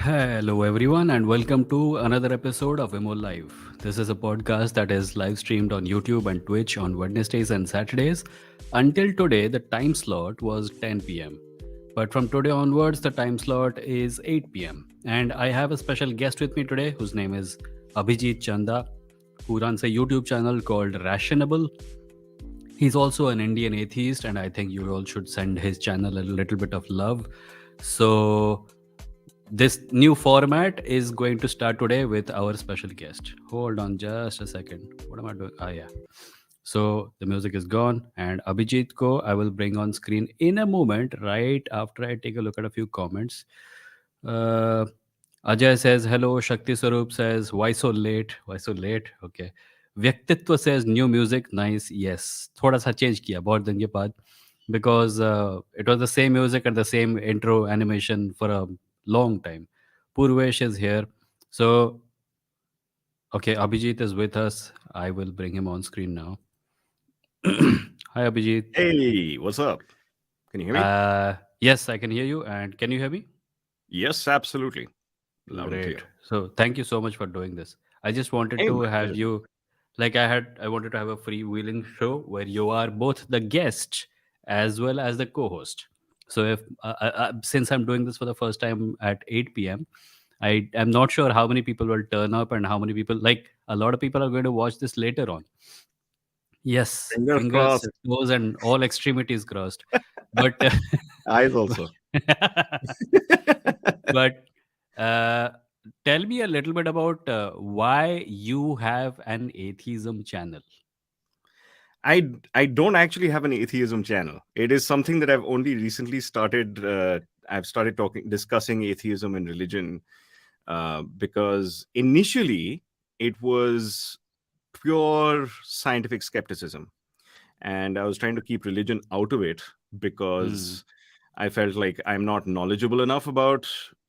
Hello, everyone, and welcome to another episode of Vimoh Live. This is a podcast that is live streamed on YouTube and Twitch on Wednesdays and Saturdays. Until today, the time slot was 10 p.m. But from today onwards, the time slot is 8 p.m. And I have a special guest with me today whose name is Abhijit Chanda, who runs a YouTube channel called Rationable. He's also an Indian atheist, and I think you all should send his channel a little bit of love. So, this new format is going to start today with our special guest. Hold on just a second. What am I doing? Ah, yeah. So the music is gone, and Abhijit ko I will bring on screen in a moment, right after I take a look at a few comments. Uh, Ajay says hello. Shakti Sarup says why so late? Why so late? Okay. Vyaktitva says new music, nice. Yes. थोड़ा सा change किया बहुत दिन के बाद because it was the same music and the same intro animation for a long time. Purvesh is here. So, okay, Abhijit is with us. I will bring him on screen now. Hi, Abhijit. Hey, what's up? Can you hear me? Yes, I can hear you. And can you hear me? Yes, absolutely. Loud and clear. Great. So, thank you so much for doing this. I just wanted Hey, to my have pleasure. you, I wanted to have a freewheeling show where you are both the guest as well as the co-host. So, if since I'm doing this for the first time at 8 p.m., I am not sure how many people will turn up and how many people, like a lot of people are going to watch this later on. Yes, Fingers fingers, crossed. toes, and all extremities crossed. But Eyes also. but uh, tell me a little bit about why you have an atheism channel. I don't actually have an atheism channel. It is something that I've only recently started. I've started discussing atheism and religion because initially it was pure scientific skepticism, and I was trying to keep religion out of it Hmm. because I felt like I'm not knowledgeable enough about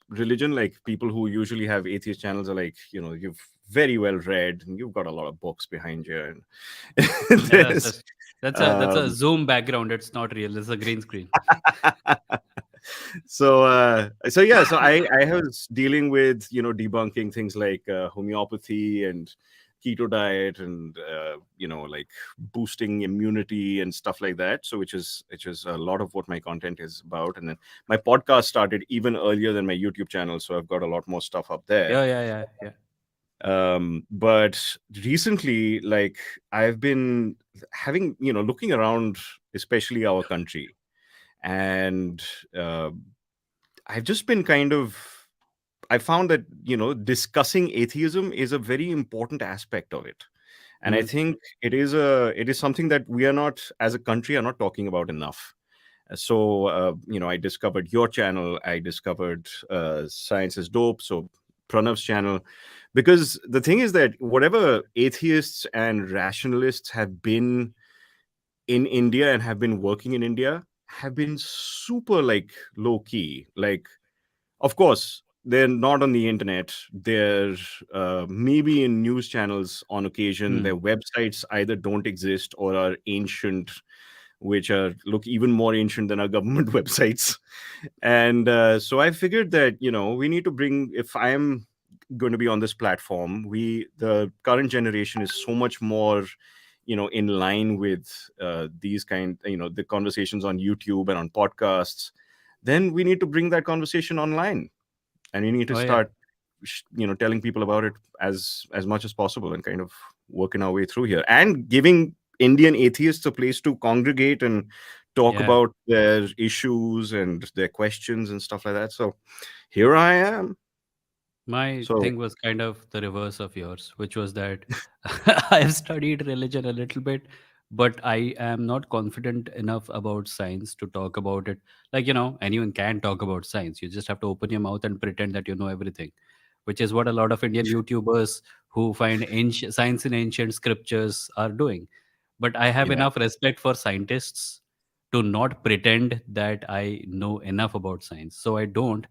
religion. Like people who usually have atheist channels are like, you've very well read and you've got a lot of books behind you. And Yeah, there's, that's a um, Zoom background. It's not real. It's a green screen. so yeah, so I was dealing with debunking things like homeopathy and keto diet and like boosting immunity and stuff like that. So which is a lot of what my content is about. And then my podcast started even earlier than my YouTube channel, so I've got a lot more stuff up there. Yeah, yeah, yeah, yeah. But recently, like, I've been having looking around, especially our country, and uh, I've just been kind of I found that discussing atheism is a very important aspect of it, and I Hmm. think it is something that we are not, as a country, are not talking about enough. So I discovered your channel. I discovered Science is Dope. So Pranav's channel, because the thing is that whatever atheists and rationalists have been in India and have been working in India have been super like low key. Like, of course, they're not on the internet. They're maybe in news channels on occasion. Hmm. Their websites either don't exist or are ancient, which are look even more ancient than our government websites. And so I figured that we need to bring. If I am going to be on this platform, the current generation is so much more in line with these kind the conversations on YouTube and on podcasts. Then we need to bring that conversation online, and we need to Oh yeah. start telling people about it as much as possible, and kind of working our way through here and giving Indian atheists a place to congregate and talk Yeah. about their issues and their questions and stuff like that. So here I am. My So thing was kind of the reverse of yours, which was that I've studied religion a little bit, but I am not confident enough about science to talk about it. Like, anyone can talk about science. You just have to open your mouth and pretend that you know everything, which is what a lot of Indian YouTubers who find ancient science in ancient scriptures are doing. But I have yeah, enough respect for scientists to not pretend that I know enough about science. So I don't,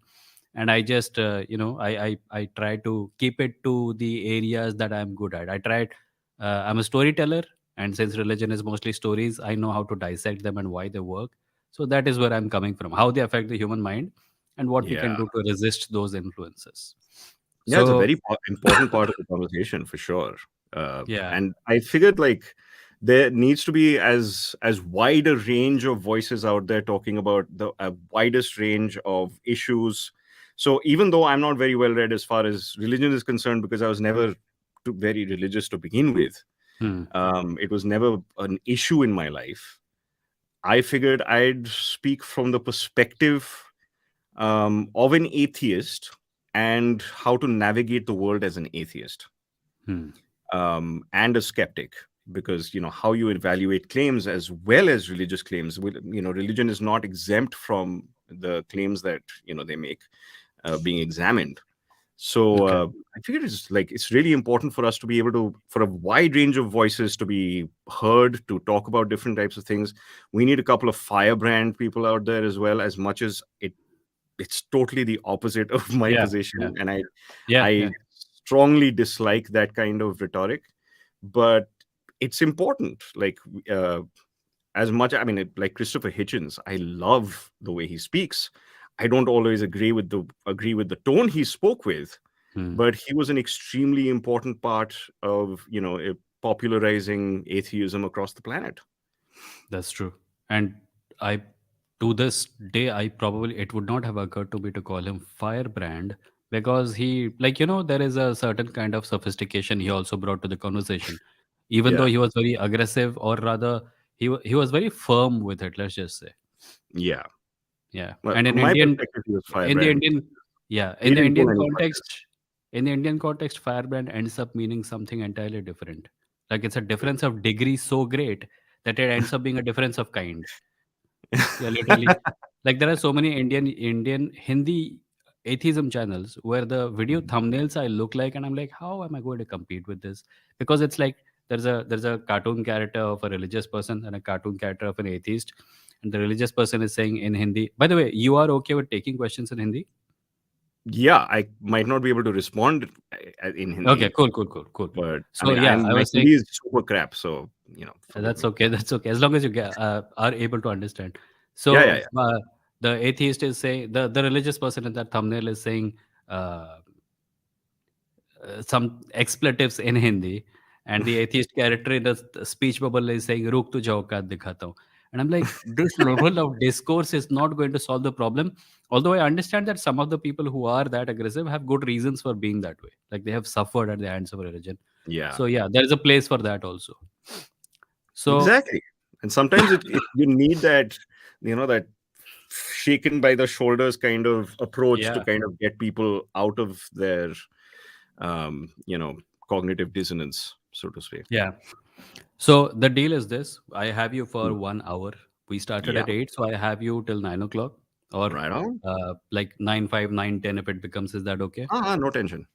and I just I try to keep it to the areas that I'm good at. I'm a storyteller, and since religion is mostly stories, I know how to dissect them and why they work. So that is where I'm coming from, how they affect the human mind, and what we Yeah. can do to resist those influences. Yeah, it's a So, very important part of the conversation for sure. yeah. And I figured like there needs to be as wide a range of voices out there talking about the widest range of issues. So even though I'm not very well read as far as religion is concerned, because I was never very religious to begin with, Hmm. it was never an issue in my life. I figured I'd speak from the perspective of an atheist and how to navigate the world as an atheist, Hmm. and a skeptic, because how you evaluate claims as well as religious claims. Religion is not exempt from the claims that they make being examined. So Okay. I figured it's really important for us to be able to, for a wide range of voices to be heard, to talk about different types of things. We need a couple of firebrand people out there as well, as much as it's totally the opposite of my Yeah. Yeah. position, and i Yeah. i Yeah. strongly dislike that kind of rhetoric. But it's important, uh, as much, I mean, like Christopher Hitchens, I love the way he speaks. I don't always agree with the tone he spoke with, Hmm. but he was an extremely important part of popularizing atheism across the planet. That's true. And I, to this day, I probably, it would not have occurred to me to call him Firebrand, because he, like, there is a certain kind of sophistication he also brought to the conversation. Even though Yeah, he was very aggressive, or rather, he was very firm with it, let's just say. yeah. Yeah. Well, And from my perspective, he was In the firebrand. Indian, yeah, He didn't pull any punches. In the Indian context, firebrand ends up meaning something entirely different. Like it's a difference of degree so great that it ends up being a difference of kind. Yeah, literally. Like there are so many Indian Hindi atheism channels where the video Mhm. thumbnails I look like, and I'm like, how am I going to compete with this? Because it's like there's a cartoon character of a religious person and a cartoon character of an atheist, and the religious person is saying in Hindi. By the way, you are okay with taking questions in Hindi? Yeah, I might not be able to respond in Okay, Hindi, cool, cool, cool, cool. but I So mean, yeah, I my was saying Hindi is super crap, so forgive that's me. okay. That's okay as long as you are able to understand. Yeah, yeah, So yeah. the atheist is saying the religious person in that thumbnail is saying uh, some expletives in Hindi, and the atheist character in the speech bubble is saying "रुक तुझे औकात दिखाता हूँ." And I'm like, this level of discourse is not going to solve the problem. Although I understand that some of the people who are that aggressive have good reasons for being that way, like they have suffered at the hands of religion. Yeah, So yeah, there is a place for that also. So exactly. And sometimes you need that shaken by the shoulders kind of approach to yeah, kind of get people out of their um, you know cognitive dissonance, so to speak. yeah. So the deal is this: I have you for Mm. 1 hour. We started Yeah, at 8, so I have you till 9 o'clock, or right on. like 9:05, 9:10 if it becomes. Is that okay? No tension.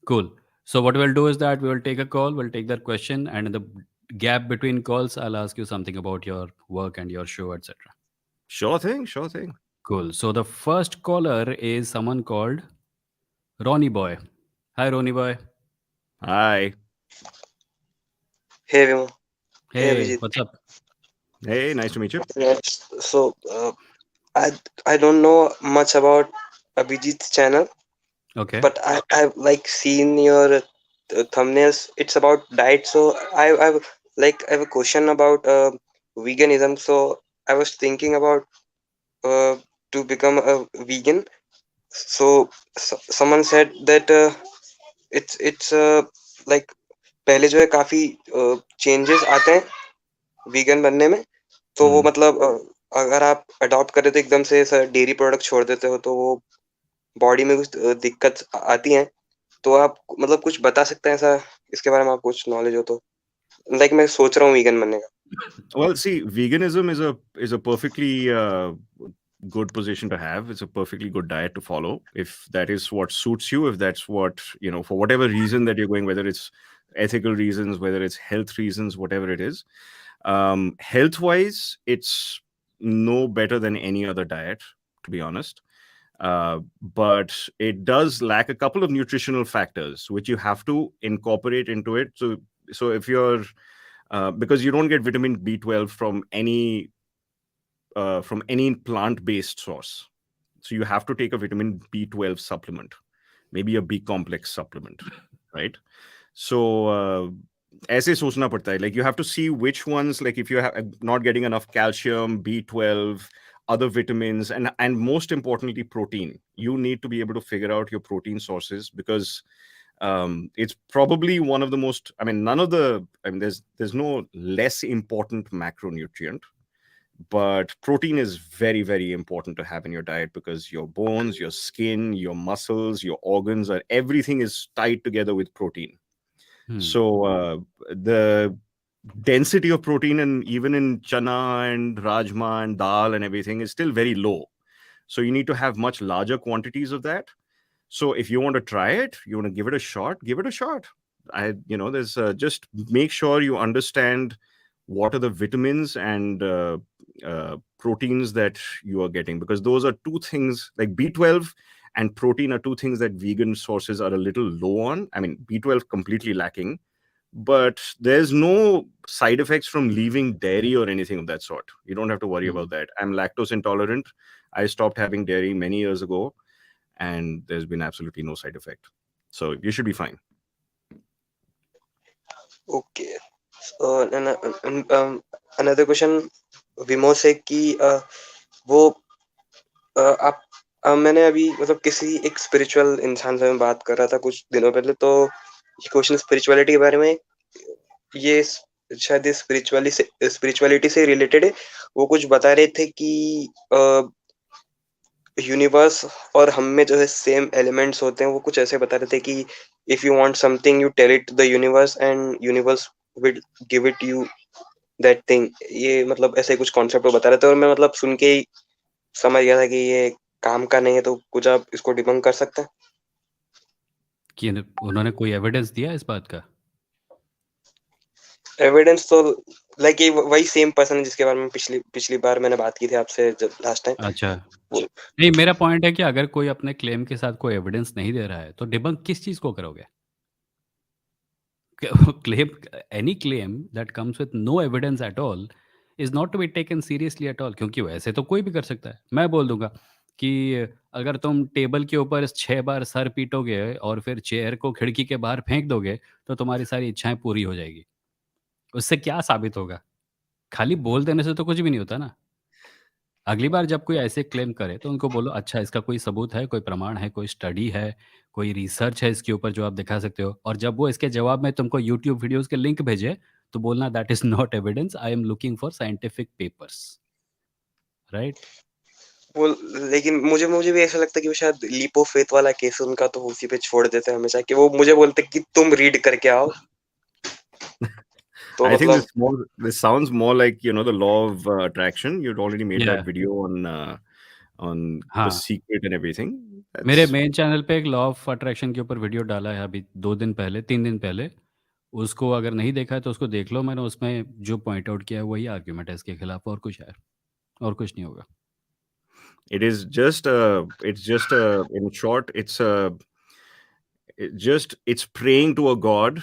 Cool. So what we'll do is that we will take a call. We'll take that question, and in the gap between calls, I'll ask you something about your work and your show, etc. Sure thing, sure thing. Cool. So the first caller is someone called Ronnie Boy. Hi, Ronnie Boy. Hi. Hey Vimoh. Hey Hey, Abhijit. what's up? Hey, nice to meet you. Yes. So I I don't know much about Abhijit's channel, Okay. but I've like seen your thumbnails. It's about diet. So I have a question about veganism. So I was thinking about uh, to become a vegan. So someone said that it's like पहले जो है काफी changes आते हैं vegan बनने में तो वो Hmm. मतलब अगर आप अडॉप्ट करे तो एकदम से सर डेयरी प्रोडक्ट छोड़ देते हो तो वो बॉडी में कुछ दिक्कत आती है तो आप मतलब कुछ बता सकते हैं ऐसा इसके बारे में आप कुछ नॉलेज हो तो लाइक मैं सोच रहा हूँ वीगन बनने का Well, see, veganism is a perfectly good position to have. It's a perfectly good diet to follow. If that is what suits you, if that's what, for whatever reason that you're going, whether it's ethical reasons, whether it's health reasons, whatever it is, health wise, it's no better than any other diet, to be honest. But it does lack a couple of nutritional factors which you have to incorporate into it. So if you're because you don't get vitamin B12 from any plant-based source. So you have to take a vitamin B12 supplement, maybe a B complex supplement, right? So ऐसे सोचना पड़ता है, like you have to see which ones, like if you have not getting enough calcium, B12, other vitamins, and most importantly protein. You need to be able to figure out your protein sources, because it's probably one of the most, I mean, none of the, I mean, there's no less important macronutrient, but protein is very, very important to have in your diet, because your bones, your skin, your muscles, your organs, are everything is tied together with protein. Hmm. So the density of protein, and even in chana and rajma and dal and everything, is still very low. So you need to have much larger quantities of that. So if you want to try it, you want to give it a shot, give it a shot. There's just make sure you understand what are the vitamins and proteins that you are getting, because those are two things, like B12 and protein are two things that vegan sources are a little low on. I mean, B12 completely lacking, but there's no side effects from leaving dairy or anything of that sort. You don't have to worry Hmm. about that. I'm lactose intolerant. I stopped having dairy many years ago, and there's been absolutely no side effect. So you should be fine. Okay. And another question, विमो से कि वो आप मैंने अभी मतलब किसी एक स्पिरिचुअल इंसान से मैं बात कर रहा था कुछ दिनों पहले, तो ये क्वेश्चन स्पिरिचुअलिटी के बारे में, ये शायद ये स्पिरिचुअलिटी से रिलेटेड है। वो कुछ बता रहे थे कि यूनिवर्स और हम में जो है सेम एलिमेंट्स होते हैं। वो कुछ ऐसे बता रहे थे कि if you want something you tell it the universe and universe will give it you that thing. ये मतलब ऐसे कुछ कॉन्सेप्ट वो बता रहे थे, और मैं मतलब सुन के ही समझ गया था कि ये काम का नहीं है। तो कुछ आप इसको डिबंक कर सकते हैं? कि उन्होंने कोई एविडेंस दिया इस बात का? एविडेंस तो लाइक ये वही सेम पर्सन है जिसके बारे में पिछली पिछली बार मैंने बात की थी आपसे जब लास्ट टाइम। अच्छा। वो नहीं, मेरा पॉइंट है कि अगर कोई अपने क्लेम के साथ कोई एविडेंस नहीं दे रहा है, तो डिबंक किस चीज़ को करोगे? claim any claim that comes with no evidence at all is not to be taken seriously at all, क्योंकि वैसे तो कोई भी कर सकता है। मैं बोल दूंगा कि अगर तुम टेबल के ऊपर 6 बार सर पीटोगे और फिर चेयर को खिड़की के बाहर फेंक दोगे, तो तुम्हारी सारी इच्छाएं पूरी हो जाएगी। उससे क्या साबित होगा? खाली बोल देने से तो कुछ भी नहीं होता ना। अगली बार जब कोई ऐसे क्लेम करे तो उनको बोलो, अच्छा इसका कोई सबूत है, कोई प्रमाण है, कोई स्टडी है, कोई रिसर्च है इसके ऊपर जो आप दिखा सकते हो? और जब वो इसके जवाब में तुमको यूट्यूब वीडियोज़ के लिंक भेजे, तो बोलना that is not evidence, I am looking for scientific papers, right? वो लेकिन मुझे मुझे भी ऐसा लगता है कि वो शायद लीप ऑफ फेथ वाला केस उनका तो उसी पे छोड़ देते हैं हमेशा, कि वो मुझे बोलते कि तुम रीड करके आओ। तो I think मतलब this sounds more like, the law of attraction. You'd already made that या video on the हाँ, secret and everything. मेरे That's मेन चैनल पे एक लॉ ऑफ अट्रैक्शन के ऊपर वीडियो डाला है अभी 2 दिन पहले, 3 दिन पहले। उसको अगर नहीं देखा है तो उसको देख लो। मैंने उसमें जो पॉइंट आउट किया है वही आर्गुमेंट है इसके खिलाफ, और कुछ है, और कुछ नहीं होगा। it is just in short, it's praying to a god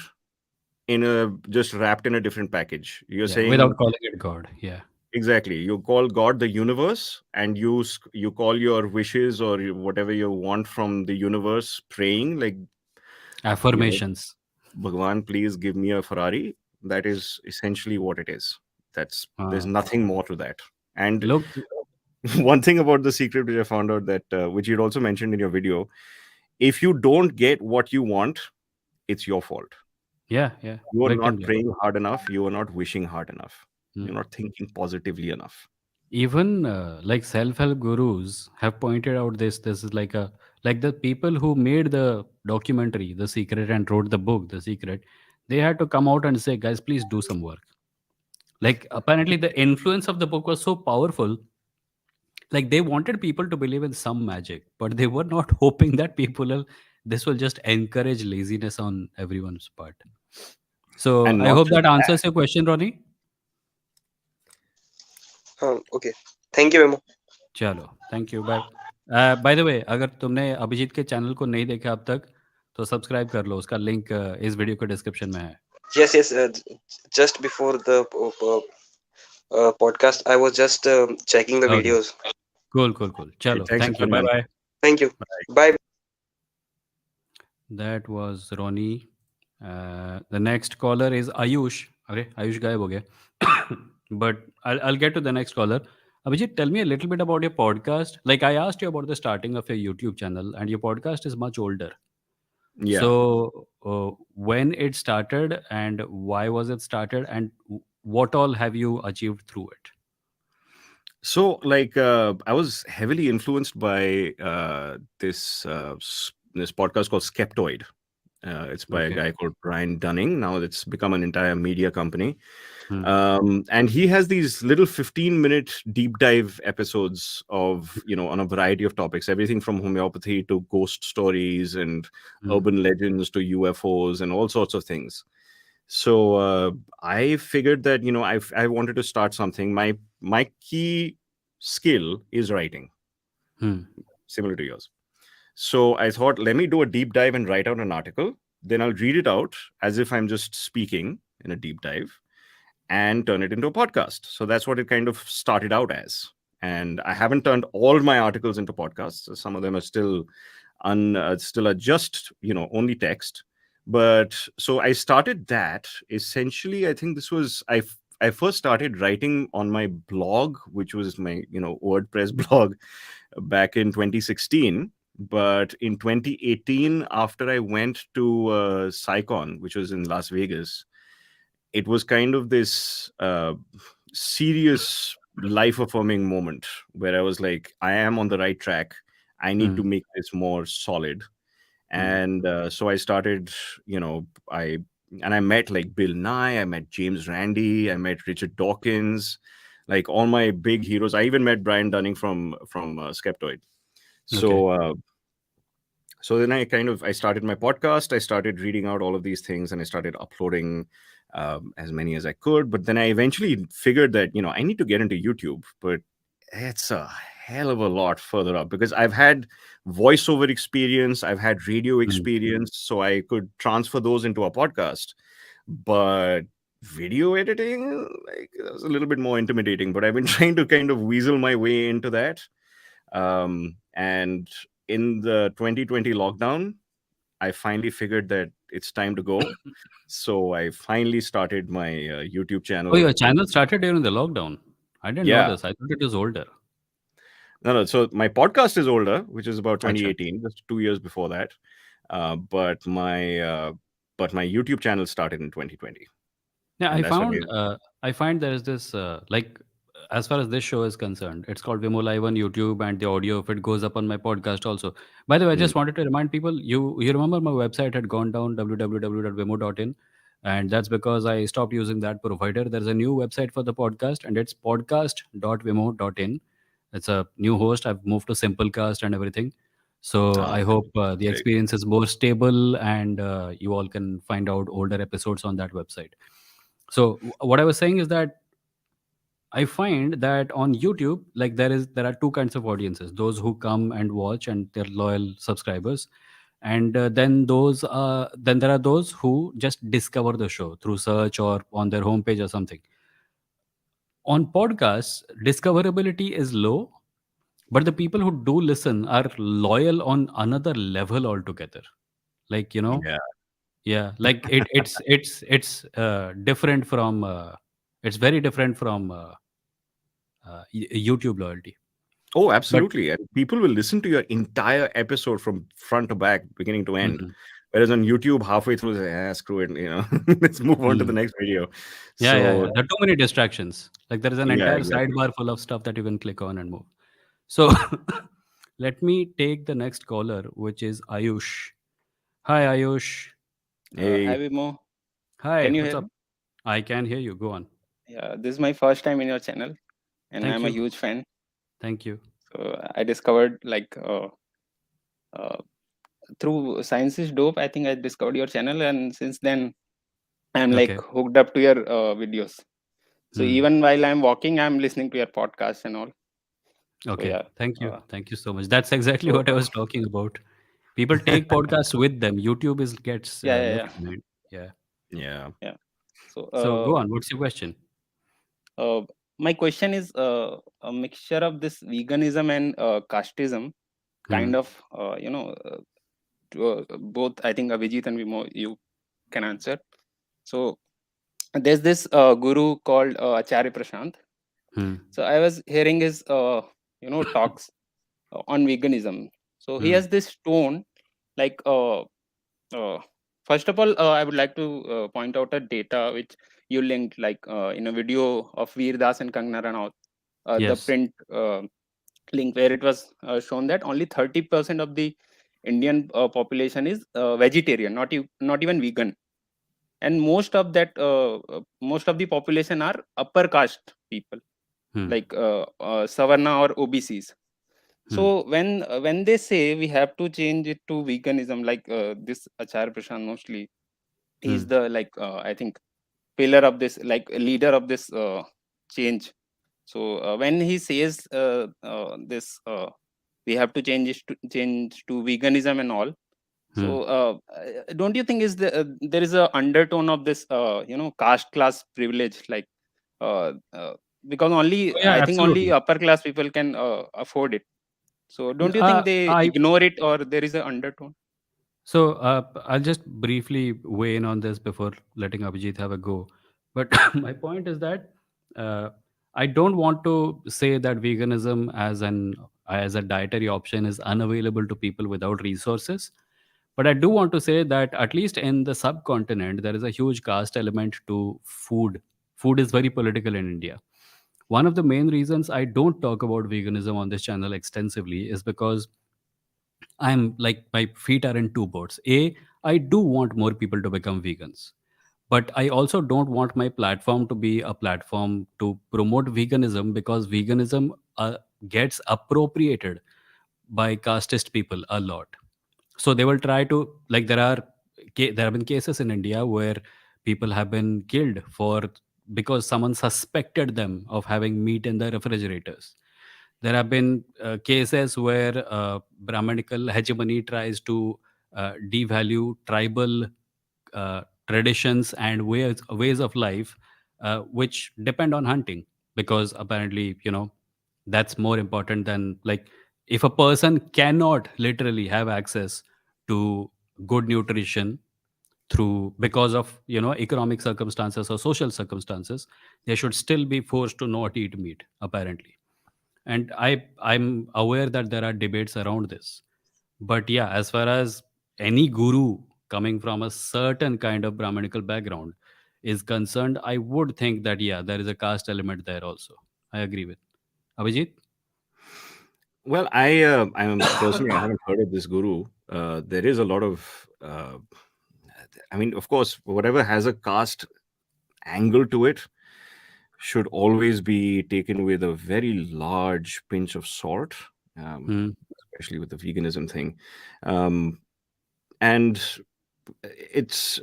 in a just wrapped in a different package. You're Yeah, without saying calling it God. Yeah. exactly. You call God the universe, and you call your wishes or whatever you want from the universe, praying like, you know, Affirmations. Bhagwan, please give me a Ferrari. That is essentially what it is. There's हाँ, nothing more to that. And लोग one thing about the secret which I found out, that which you'd also mentioned in your video, if you don't get what you want, it's your fault. yeah, You are victim not blame. praying hard enough. You are not wishing hard enough. Hmm. You're not thinking positively enough. Even like self-help gurus have pointed out this is like the people who made the documentary The Secret and wrote the book The Secret, they had to come out and say, guys, please do some work. Like apparently the influence of the book was so powerful, like they wanted people to believe in some magic, but they were not hoping that people will, this will just encourage laziness on everyone's part. So And I not hope just that that. answers your question, Ronnie. हाँ, okay, thank you वेमो। चलो, thank you, bye. By the way, अगर तुमने अभिजीत के channel को नहीं देखा अब तक, तो सब्सक्राइब कर लो। उसका लिंक इस वीडियो के डिस्क्रिप्शन में है। Yes yes, just before the podcast I was just checking the okay, videos. Cool, cool, cool. Okay, Chalo. thanks a Thank you. ton, Bye man. bye. Thank you. Bye. Bye. That was Ronnie. The next caller is Ayush. Okay, Ayush गायब हो गया. But I'll get to the next caller. Abhijit, tell me a little bit about your podcast. Like I asked you about the starting of your YouTube channel, and your podcast is much older. Yeah. So when it started, and why was it started, and what all have you achieved through it? So, like, I was heavily influenced by this podcast called Skeptoid. It's by a Okay. guy called Brian Dunning. Now it's become an entire media company. Hmm. And he has these little 15-minute deep dive episodes of, on a variety of topics, everything from homeopathy to ghost stories and Hmm. urban legends to UFOs and all sorts of things. So I figured that, I wanted to start something. My key skill is writing, Hmm. similar to yours. So I thought, let me do a deep dive and write out an article. Then I'll read it out as if I'm just speaking in a deep dive and turn it into a podcast. So that's what it kind of started out as. And I haven't turned all my articles into podcasts. Some of them are still are just only text. But so I started that essentially. I think this was I first started writing on my blog, which was my WordPress blog back in 2016. But in 2018, after I went to SciCon, which was in Las Vegas, it was kind of this serious life affirming moment where I was like, I am on the right track. I need Hmm. to make this more solid. Hmm. And so I started, I and I met like Bill Nye, I met James Randi, I met Richard Dawkins, like all my big heroes. I even met Brian Dunning from Skeptoid. Okay. So then I started my podcast. I started reading out all of these things, and I started uploading as many as I could. But then I eventually figured that I need to get into YouTube, but it's a hell of a lot further up because I've had voiceover experience, I've had radio Hmm. experience, so I could transfer those into a podcast. But video editing, like, that was a little bit more intimidating. But I've been trying to kind of weasel my way into that. And in the 2020 lockdown, I finally figured that it's time to go. So I finally started my YouTube Oh, channel. your channel started during the lockdown. I didn't know Yeah. this. I thought it was older. No. So my podcast is older, which is about Acha. 2018, just 2 years before that. Uh, but my uh, but my YouTube channel started in 2020, Yeah, and that's what I. I find there is this like as far as this show is concerned, it's called Vimoh Live on YouTube, and the audio of it goes up on my podcast also. By the way, I Hmm. just wanted to remind people, you remember my website had gone down www.vimo.in, and that's because I stopped using that provider. There's a new website for the podcast, and it's podcast.vimo.in. It's a new host. I've moved to Simplecast and everything. So Ah, I hope the great. experience is more stable, and you all can find out older episodes on that website. So what I was saying is that I find that on YouTube, like there are two kinds of audiences: those who come and watch and they're loyal subscribers, and then there are those who just discover the show through search or on their homepage or something. On podcasts, discoverability is low, but the people who do listen are loyal on another level altogether. Like Yeah. yeah, like different from it's very different from YouTube loyalty. Oh, But absolutely. And people will listen to your entire episode from front to back, beginning to end. mhm, Whereas on YouTube, halfway through, they say, screw it, let's move on to the mm. next video. Yeah. So, There are too many distractions. Like there is an yeah, entire exactly. sidebar full of stuff that you can click on and move. So let me take the next caller, which is Ayush. Hi, Ayush. Hey, Hi, Vimoh. Hi, Can you what's hear up? me? I can hear you. Go on. Yeah, this is my first time in your channel, and Thank I'm a you. huge fan. Thank you. So I discovered uh, through Science is Dope. I think I discovered your channel, and since then I'm like Okay. hooked up to your videos. So Hmm. even while I'm walking, I'm listening to your podcast and all. So Okay. yeah, Thank you. uh, Thank you so much. That's exactly so what I was talking about. People take podcasts with them. YouTube is gets yeah, yeah, left yeah, behind. Yeah. yeah. yeah. So So go on. What's your question? my question is a mixture of this veganism and casteism, kind of, both. I think Abhijit and Vimoh, you can answer. So there's this guru called Acharya Prashant. Hmm. So I was hearing his talks on veganism. So he Hmm. has this tone, like uh, first of all, I would like to point out a data which you linked, like in a video of Veer Das and Kangna Ranaut, the Yes. print link, where it was shown that only 30% of the Indian population is vegetarian, not even vegan, and most of the population are upper caste people, Hmm. like Savarna or OBCs. Hmm. So when they say we have to change it to veganism, like this Acharya Prashant mostly, he's Hmm. the, like I think, pillar of this, like leader of this change. So when he says this, we have to change to veganism and all. Hmm. So don't you think there is a undertone of this caste class privilege, like because only, Oh, yeah, I think, only absolutely. upper class people can afford it. So don't you think they I ignore it, or there is an undertone? So I'll just briefly weigh in on this before letting Abhijit have a go. But my point is that uh, I don't want to say that veganism as a dietary option is unavailable to people without resources. But I do want to say that at least in the subcontinent, there is a huge caste element to food. Food is very political in India. One of the main reasons I don't talk about veganism on this channel extensively is because I'm like my feet are in two boats. A, I do want more people to become vegans, but I also don't want my platform to be a platform to promote veganism because veganism gets appropriated by casteist people a lot. So they will try to, like, there have been cases in India where people have been killed for because someone suspected them of having meat in their refrigerators. There have been cases where Brahmanical hegemony tries to devalue tribal traditions and ways of life, which depend on hunting, because apparently, that's more important than, like, if a person cannot literally have access to good nutrition through because of economic circumstances or social circumstances, they should still be forced to not eat meat, apparently. And I'm aware that there are debates around this, but yeah, as far as any guru coming from a certain kind of Brahmanical background is concerned, I would think that, yeah, there is a caste element there also. I agree with Abhijit. Well, I'm personally, I haven't heard of this guru. There is a lot of, I mean, of course, whatever has a caste angle to it should always be taken with a very large pinch of salt, um, Hmm. especially with the veganism thing. Um, and it's,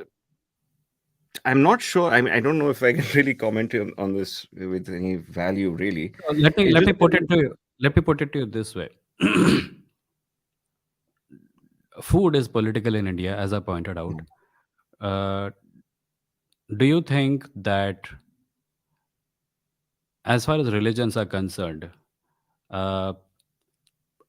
I'm not sure. I mean, I don't know if I can really comment on this with any value, really. let me It's let just me put it to you let me put it to you this way. Food is political in India, as I pointed out. uh, do you think that, as far as religions are concerned, uh,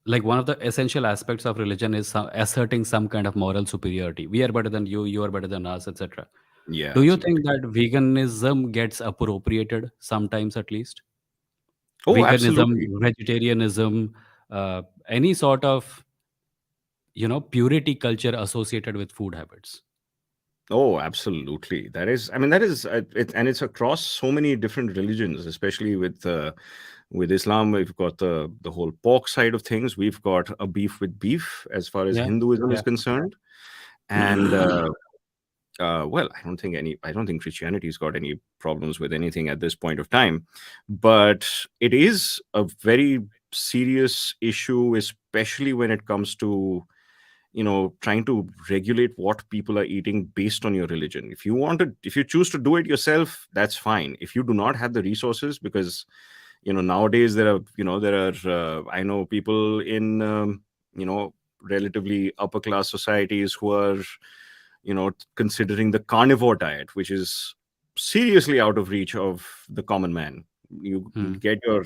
like, one of the essential aspects of religion is asserting some kind of moral superiority. We are better than you, you are better than us, etc. yeah, Do you absolutely. think that veganism gets appropriated sometimes, at least? Oh, Veganism, absolutely. vegetarianism, any sort of purity culture associated with food habits. Oh, absolutely. That is, I mean, that is, and it's across so many different religions, especially with Islam. We've got the whole pork side of things. We've got a beef with beef as far as Yeah, Hinduism is yeah. concerned, and well, I don't think Christianity's got any problems with anything at this point of time, but it is a very serious issue, especially when it comes to trying to regulate what people are eating based on your religion. If you choose to do it yourself, that's fine. If you do not have the resources, because nowadays there are I know people in relatively upper class societies who are considering the carnivore diet, which is seriously out of reach of the common man. You Hmm. get your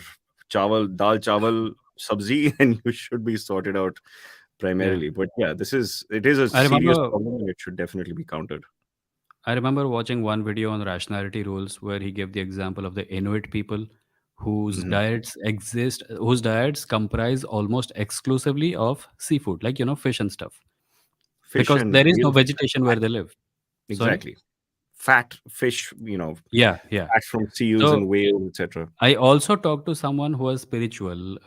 dal chawal sabzi, and you should be sorted out Yeah. primarily. But yeah, it is a I serious remember problem, and it should definitely be countered. I remember watching one video on rationality rules where he gave the example of the Inuit people Mhm. whose diets comprise almost exclusively of seafood, like fish and stuff, Fish because and there is no real vegetation where fat, they live. Sorry. exactly. Fat fish, Yeah, yeah. fat from seals So and whales, etc. I also talked to someone who was spiritual,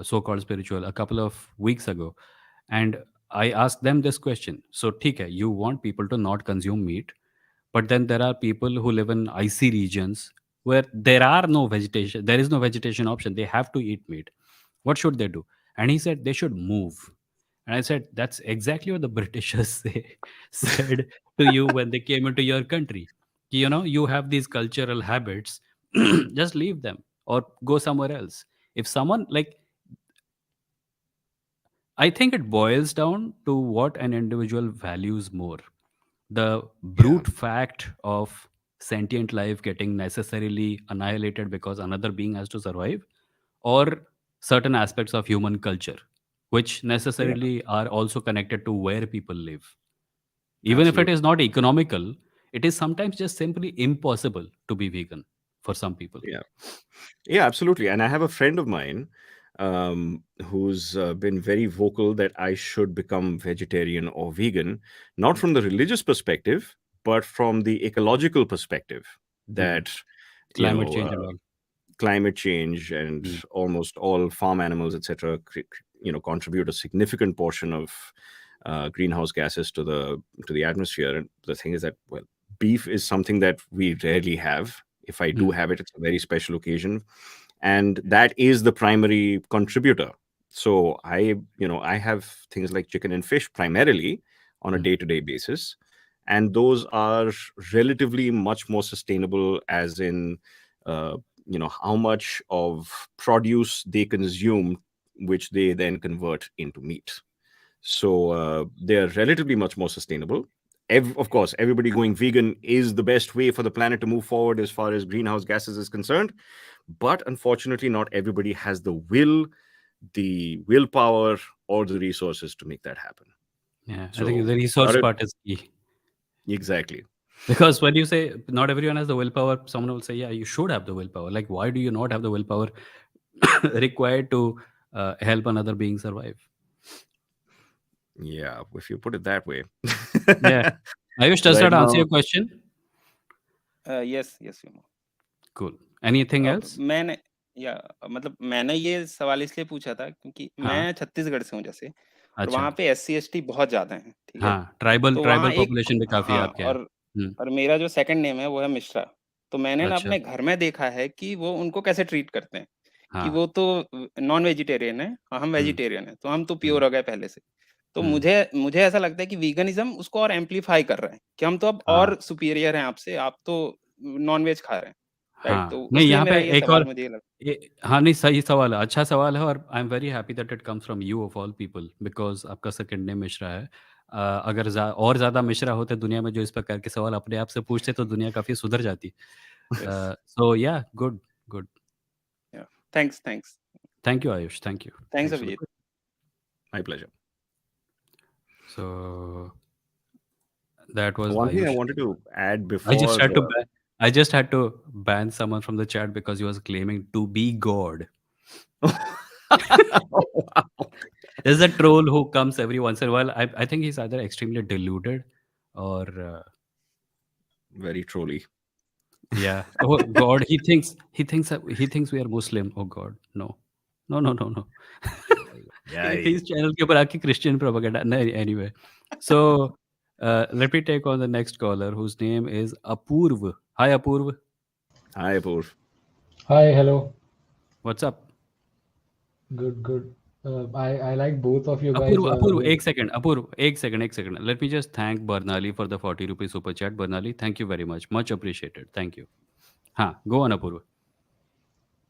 so-called spiritual, a couple of weeks ago, and I asked them this question. So, ठीक you want people to not consume meat, but then there are people who live in icy regions where there is no vegetation option. They have to eat meat. What should they do? And he said they should move. And I said, that's exactly what the Britishers said to you when they came into your country. You have these cultural habits, just leave them or go somewhere else. If someone, like, I think it boils down to what an individual values more, the Yeah, brute fact of sentient life getting necessarily annihilated because another being has to survive, or certain aspects of human culture which yeah, necessarily are also connected to where people live. Even if it absolutely. is not economical, it is sometimes just simply impossible to be vegan for some people. Yeah. Yeah, absolutely. And I have a friend of mine who's been very vocal that I should become vegetarian or vegan, not from the religious perspective, but from the ecological perspective. Mhm. That, you Climate know, change and all. climate change and Mm. almost all farm animals, etc., contribute a significant portion of greenhouse gases to the atmosphere. And the thing is that, well, beef is something that we rarely have. If I do Mm. have it, it's a very special occasion, and that is the primary contributor. So I have things like chicken and fish primarily on a Mm. day-to-day basis, and those are relatively much more sustainable, as in uh, how much of produce they consume, which they then convert into meat. So they're relatively much more sustainable. Of course, everybody going vegan is the best way for the planet to move forward as far as greenhouse gases is concerned. But unfortunately, not everybody has the willpower, or the resources to make that happen. Yeah, I think So the resource without it, part is key. exactly. Because when you say not everyone has the willpower, someone will say, yeah, you should have the willpower. Like, why do you not have the willpower required to help another being survive? Yeah, if you put it that way. Yeah. Ayush, does Right that answer now, your question? Yes, yes, Vimoh. Cool. Anything अब else? मैंने या मतलब मैंने ये सवाल इसलिए पूछा था क्योंकि हाँ. मैं छत्तीसगढ़ से हूँ जैसे, और अच्छा. वहाँ पे एससी/एसटी बहुत ज़्यादा हैं, ठीक है? हाँ, ट्राइबल तो ट्राइबल वहाँ एक पॉपुलेशन भी काफ़ी है हाँ, आपके यहाँ. हुँ. और मेरा जो सेकंड नेम है वो है मिश्रा। तो मैंने ना अच्छा. अपने घर में देखा है कि वो उनको कैसे ट्रीट करते हैं, कि हाँ. वो तो नॉन वेजिटेरियन है और हम हुँ, वेजिटेरियन हैं, तो हम तो हुँ, प्योर हो गए पहले से। तो हुँ. मुझे मुझे ऐसा लगता है कि वीगनिज़्म उसको और एम्प्लीफाई कर रहा है, कि हम तो अब हाँ, और सुपीरियर हैं आपसे, आप तो नॉन-वेज खा रहे हैं, राइट? तो हाँ. नहीं, इसलिए यहाँ पे मेरा ये एक सवाल और मुझे ये लगा। ये हाँ, नहीं सही सवाल है, अच्छा सवाल है और I am very happy that it comes from you of all people because आपका सेकंड नेम मिश्रा है। अगर और ज़्यादा मिश्रा होते दुनिया में जो इस प्रकार के सवाल अपने आप से पूछते तो दुनिया काफ़ी सुधर जाती। Yes, so yeah good, good. Yeah thanks, thanks, thank you Ayush, thank you. Thanks thanks for the Abhijit. question. My pleasure. So that was One thing I Ayush. wanted to add I just before. had to ban I just had to ban someone from the chat because he was claiming to be God. There's a troll who comes every once in a while. I think he's either extremely deluded or Very trolly. yeah. Oh God, he thinks we are Muslim. Oh God, no, no, no, no, no. Yay. His channel के ऊपर आके Christian propaganda. No, anyway, so let me take on the next caller whose name is Apurv. Hi Apurv, Hi, Apoor. Hi, hello. what's up? Good, good. I like both of you guys. Apurv, एक second. Let me just thank Bernali for the 40 rupees super chat. Bernali, thank you very much appreciated. Thank you. हाँ, go on Apurv.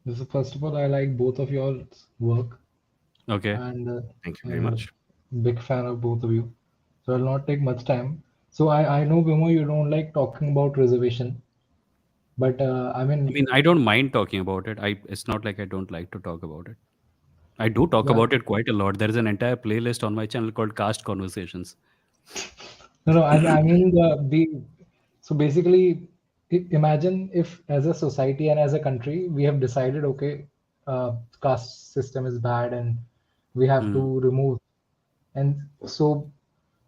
This is first of all, I like both of y'all's work Okay. and Thank you very uh, much. big fan of both of you. So I'll not take much time. So I know Vimoh, you don't like talking about reservation. But I I mean, mean, I don't mind talking about it. It's not like I don't like to talk about it. I do talk yeah, about it quite a lot. There is an entire playlist on my channel called Caste Conversations. no, no. I mean the so basically, imagine if as a society and as a country we have decided, okay, caste system is bad and we have Hmm. to remove. And so,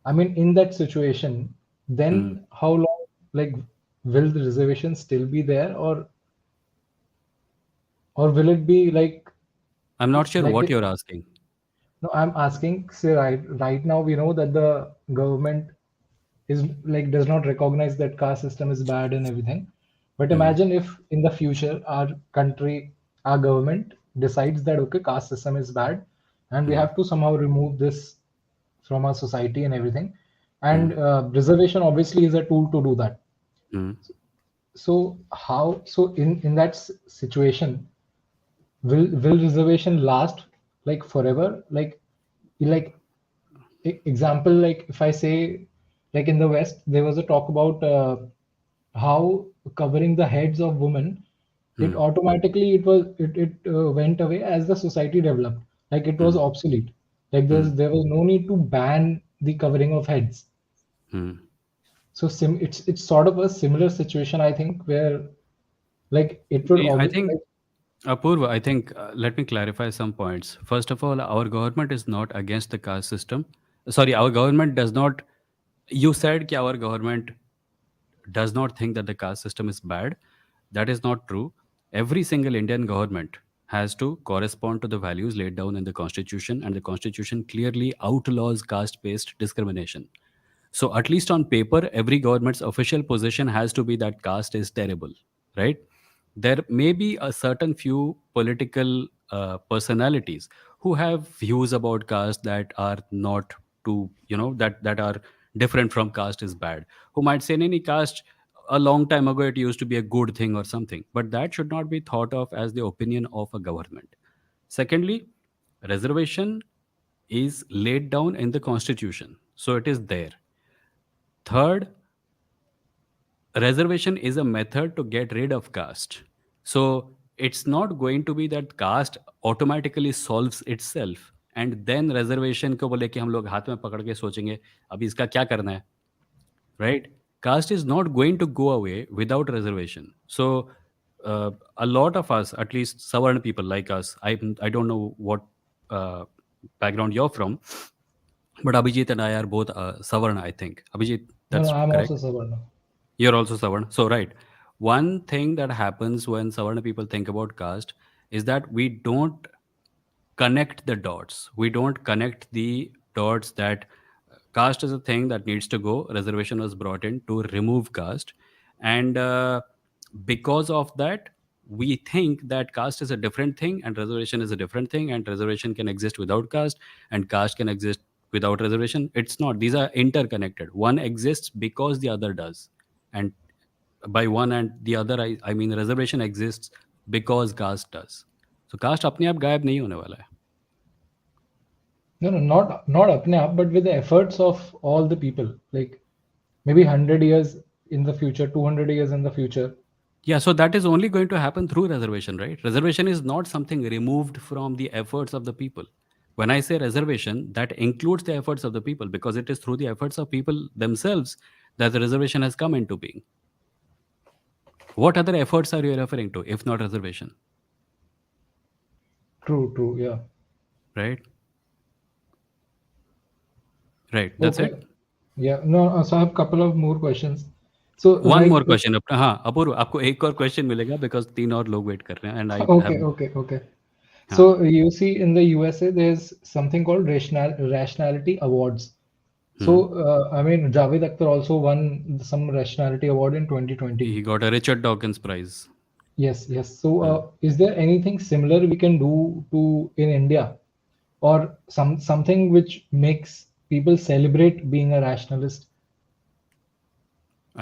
I mean, in that situation, Hmm. then how long, like, will the reservation still be there, or will it be I'm not sure like what it? you're asking. No, I'm asking. Say right now we know that the government is like does not recognize that caste system is bad and everything. But Hmm. imagine if in the future our country, our government decides that okay, caste system is bad, and we Hmm. have to somehow remove this from our society and everything. Hmm. And reservation obviously is a tool to do that. Hmm. So how? So in that situation, will reservation last like forever? Like example, like if I say, like in the West, there was a talk about how covering the heads of women, it Hmm. automatically it went away as the society developed. Like it was Hmm. obsolete. Like Hmm. there was no need to ban the covering of heads. Hmm. So it's sort of a similar situation, I think, where like it would See, I obviously think, like, Apurva, I think, let me clarify some points. First of all, our government is not against the caste system. Sorry, our government does not. You said that our government does not think that the caste system is bad. That is not true. Every single Indian government has to correspond to the values laid down in the constitution, and the constitution clearly outlaws caste based discrimination. So, at least on paper, every government's official position has to be that caste is terrible, right? There may be a certain few political personalities who have views about caste that are not too, that are different from caste is bad. Who might say, any caste a long time ago it used to be a good thing or something, but that should not be thought of as the opinion of a government. Secondly, reservation is laid down in the constitution, so it is there. Third, reservation is a method to get rid of caste. So it's not going to be that caste automatically solves itself and then reservation को बोले कि हम लोग हाथ में पकड़ के सोचेंगे अभी इसका क्या करना है, right? Caste is not going to go away without reservation. So a lot of us, at least Savarna people like us, I don't know what uh, background you're from, but Abhijit and I are both Savarna, I think. Abhijit, no, no, that's I'm correct. also Savarna. You're also Savarna. So, right. One thing that happens when Savarna people think about caste is that we don't connect the dots. We don't connect the dots that caste is a thing that needs to go. Reservation was brought in to remove caste. And because of that, we think that caste is a different thing and reservation is a different thing, and reservation can exist without caste and caste can exist without reservation. It's not. These are interconnected. One exists because the other does. And by one and the other, I mean reservation exists because caste does. So caste अपने आप गायब नहीं होने वाला है. No, no, not apne aap, but with the efforts of all the people, like maybe 100 years in the future, 200 years in the future. Yeah, so that is only going to happen through reservation, right? Reservation is not something removed from the efforts of the people. When I say reservation, that includes the efforts of the people because it is through the efforts of people themselves that the reservation has come into being. What other efforts are you referring to if not reservation, True, true, yeah. right? Right, that's Okay, it. yeah. No, so I have a couple of more questions. So, one like, more question अपना, हाँ अपूर्व, आपको एक और question मिलेगा because 3 और लोग wait कर रहे हैं and I okay, have. okay, okay. हाँ. So you see, in the USA, there's something called rationality awards. So, Hmm. I mean, Javed Akhtar also won some rationality award in 2020. He got a Richard Dawkins prize. Yes, yes. So, Hmm. is there anything similar we can do to in India, or something which makes people celebrate being a rationalist?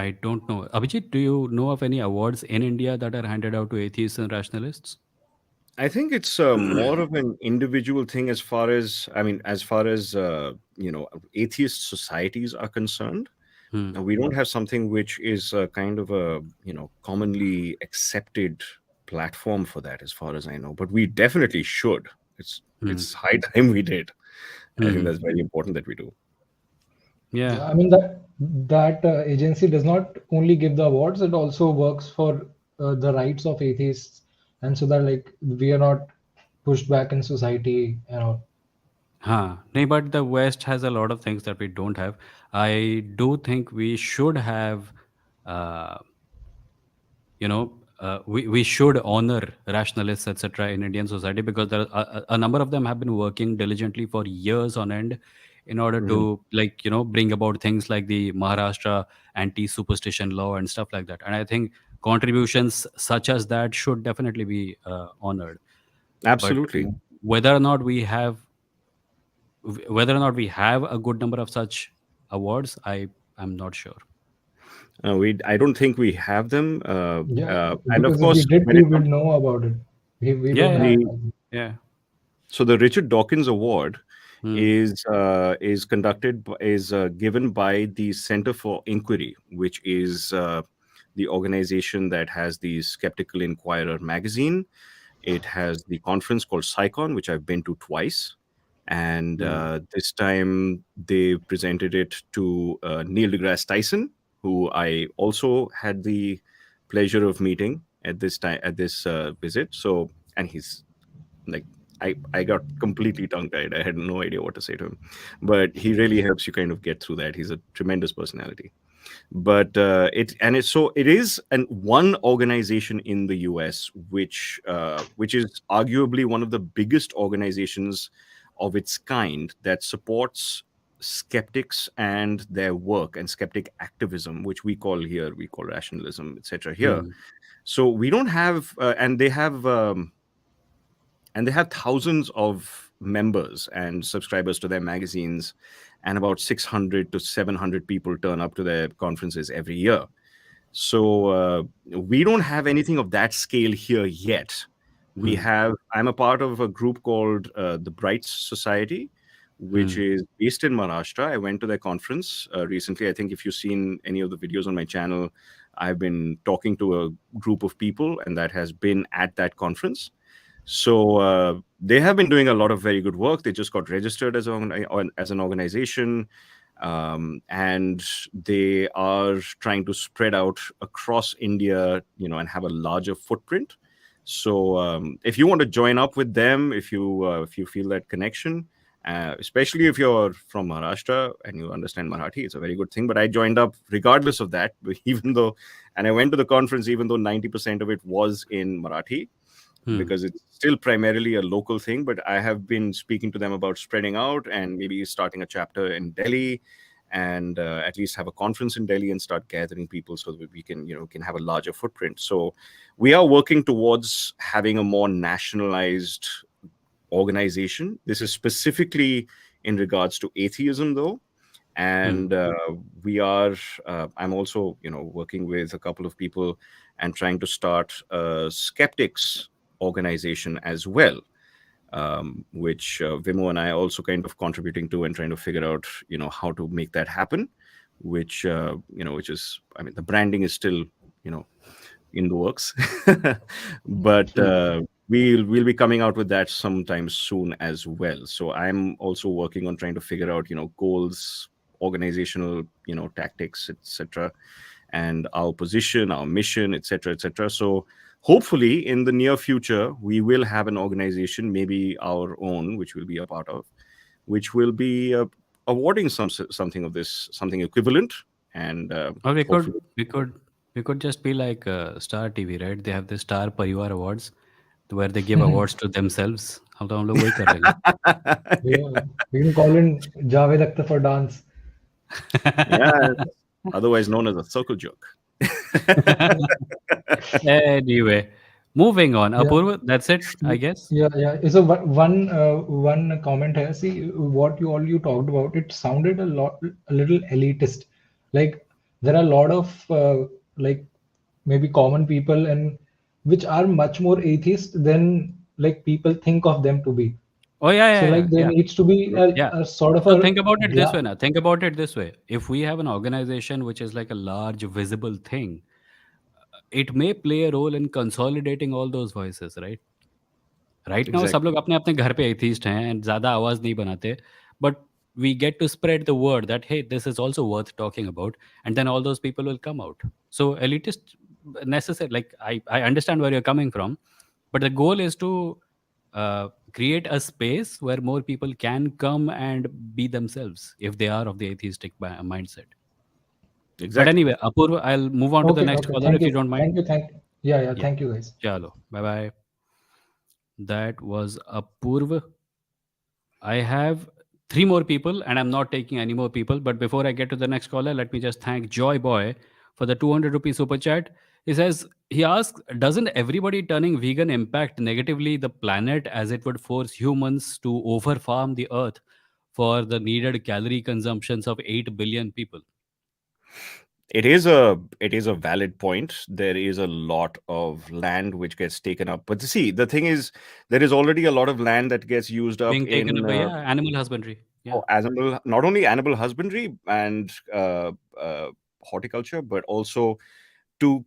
I don't know. Abhijit, do you know of any awards in India that are handed out to atheists and rationalists? I think it's more of an individual thing as far as, I mean, as far as, atheist societies are concerned. We don't have something which is kind of a commonly accepted platform for that, as far as I know. But we definitely should. It's high time we did. I think that's very important that we do. Yeah. Yeah, I mean that agency does not only give the awards; it also works for the rights of atheists, and so that like we are not pushed back in society and all. Huh. No, but the West has a lot of things that we don't have. I do think we should have, uh, we should honor rationalists, etc., in Indian society, because there are a number of them have been working diligently for years on end in order Mhm. to, like, bring about things like the Maharashtra anti-superstition law and stuff like that. And I think contributions such as that should definitely be honored. But Absolutely. whether or not we have whether or not we have a good number of such awards, I'm not sure. I don't think we have them. Yeah, And of because if we course, did, when we it would comes know about it. We Yeah, don't yeah, have the like, yeah. so the Richard Dawkins Award Hmm. is given by the Center for Inquiry, which is the organization that has the Skeptical Inquirer magazine. It has the conference called Psychon, which I've been to twice. And this time they presented it to Neil deGrasse Tyson, who I also had the pleasure of meeting at this visit. So, and he's like, I got completely tongue tied. I had no idea what to say to him, but he really helps you kind of get through that. He's a tremendous personality. But it is an one organization in the US which is arguably one of the biggest organizations of its kind that supports skeptics and their work and skeptic activism, which we call rationalism, etc. Here, Hmm. so we don't have and they have thousands of members and subscribers to their magazines, and about 600 to 700 people turn up to their conferences every year. So we don't have anything of that scale here yet. Hmm. I'm a part of a group called the Bright Society, which Hmm. is based in Maharashtra. I went to their conference recently. I think if you've seen any of the videos on my channel, I've been talking to a group of people, and that has been at that conference. So they have been doing a lot of very good work. They just got registered as an organization, and they are trying to spread out across India, and have a larger footprint. So if you want to join up with them, if you feel that connection, especially if you're from Maharashtra and you understand Marathi, it's a very good thing. But I joined up regardless of that, even though, and I went to the conference even though 90% of it was in Marathi, Hmm. because it's still primarily a local thing. But I have been speaking to them about spreading out and maybe starting a chapter in Delhi, and at least have a conference in Delhi and start gathering people so that we can have a larger footprint. So we are working towards having a more nationalized organization. This is specifically in regards to atheism, though. Hmm. And we are I'm also working with a couple of people and trying to start a skeptics organization as well, which Vimoh and I are also kind of contributing to and trying to figure out how to make that happen, which is, I mean, the branding is still in the works. But Hmm. we'll be coming out with that sometime soon as well. So I'm also working on trying to figure out goals, organizational tactics, etc., and our position, our mission, etc., etc. So hopefully in the near future we will have an organization, maybe our own, which we'll be a part of, which will be awarding something equivalent, and Or hopefully. we could just be like Star TV, right? They have the Star Parivar Awards where they give awards to themselves. हम लोग वही कर लेंगे. yeah, we can call in Javed Akhtar for dance. Yeah, otherwise known as a circle jerk. Anyway, moving on. Yeah. Apurva, that's it, I guess. Yeah. So one comment here. See what you talked about. It sounded a little elitist. Like there are a lot of like maybe common people and which are much more atheist than like people think of them to be. Oh yeah, So yeah, like yeah, there yeah. needs to be Yeah. a sort of So a think about it this way gla- now. Think about it this way. If we have an organization which is like a large visible thing, it may play a role in consolidating all those voices, right? Right now सब Exactly. लोग अपने अपने घर पे atheist हैं and ज़्यादा आवाज़ नहीं बनाते but we get to spread the word that hey this is also worth talking about and then all those people will come out so elitist necessary like I understand where you're coming from but the goal is to create a space where more people can come and be themselves if they are of the atheistic mindset but Exactly. anyway Apurva I'll move on to the Okay, next okay. caller Thank if you. you don't mind Thank you. Thank you. Yeah, yeah. yeah Thank you, guys. chalo bye bye that was Apurva. I have three more people, and I'm not taking any more people. But before I get to the next caller, let me just thank Joy Boy for the 200 rupees super chat. He asks, doesn't everybody turning vegan impact negatively the planet as it would force humans to overfarm the earth for the needed calorie consumptions of 8 billion people? It is a valid point. There is a lot of land which gets taken up, but see, the thing is, there is already a lot of land that gets used up Being taken in up by, yeah, animal husbandry. Yeah. animal, not only animal husbandry and horticulture, but also to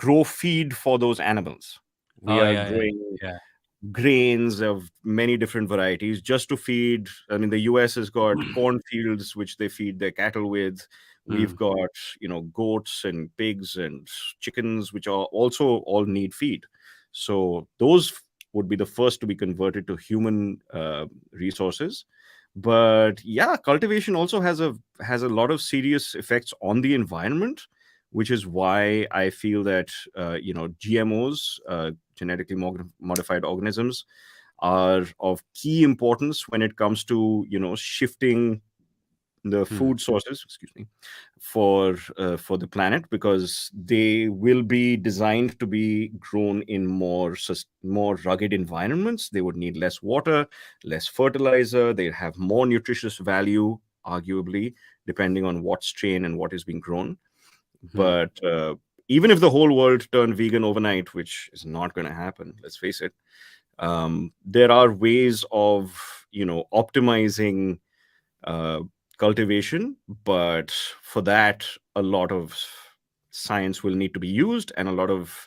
grow feed for those animals. We Oh, are yeah, yeah, growing yeah. grains of many different varieties just to feed. I mean, the US has got cornfields which they feed their cattle with. We've Hmm. got, goats and pigs and chickens, which are also all need feed. So those would be the first to be converted to human resources. But yeah, cultivation also has a lot of serious effects on the environment, which is why I feel that GMOs, genetically modified organisms, are of key importance when it comes to shifting the Hmm. food sources, excuse me, for the planet, because they will be designed to be grown in more rugged environments. They would need less water, less fertilizer. They have more nutritious value, arguably, depending on what strain and what is being grown. Hmm. But even if the whole world turned vegan overnight, which is not going to happen, let's face it, there are ways of optimizing uh, cultivation. But for that, a lot of science will need to be used, and a lot of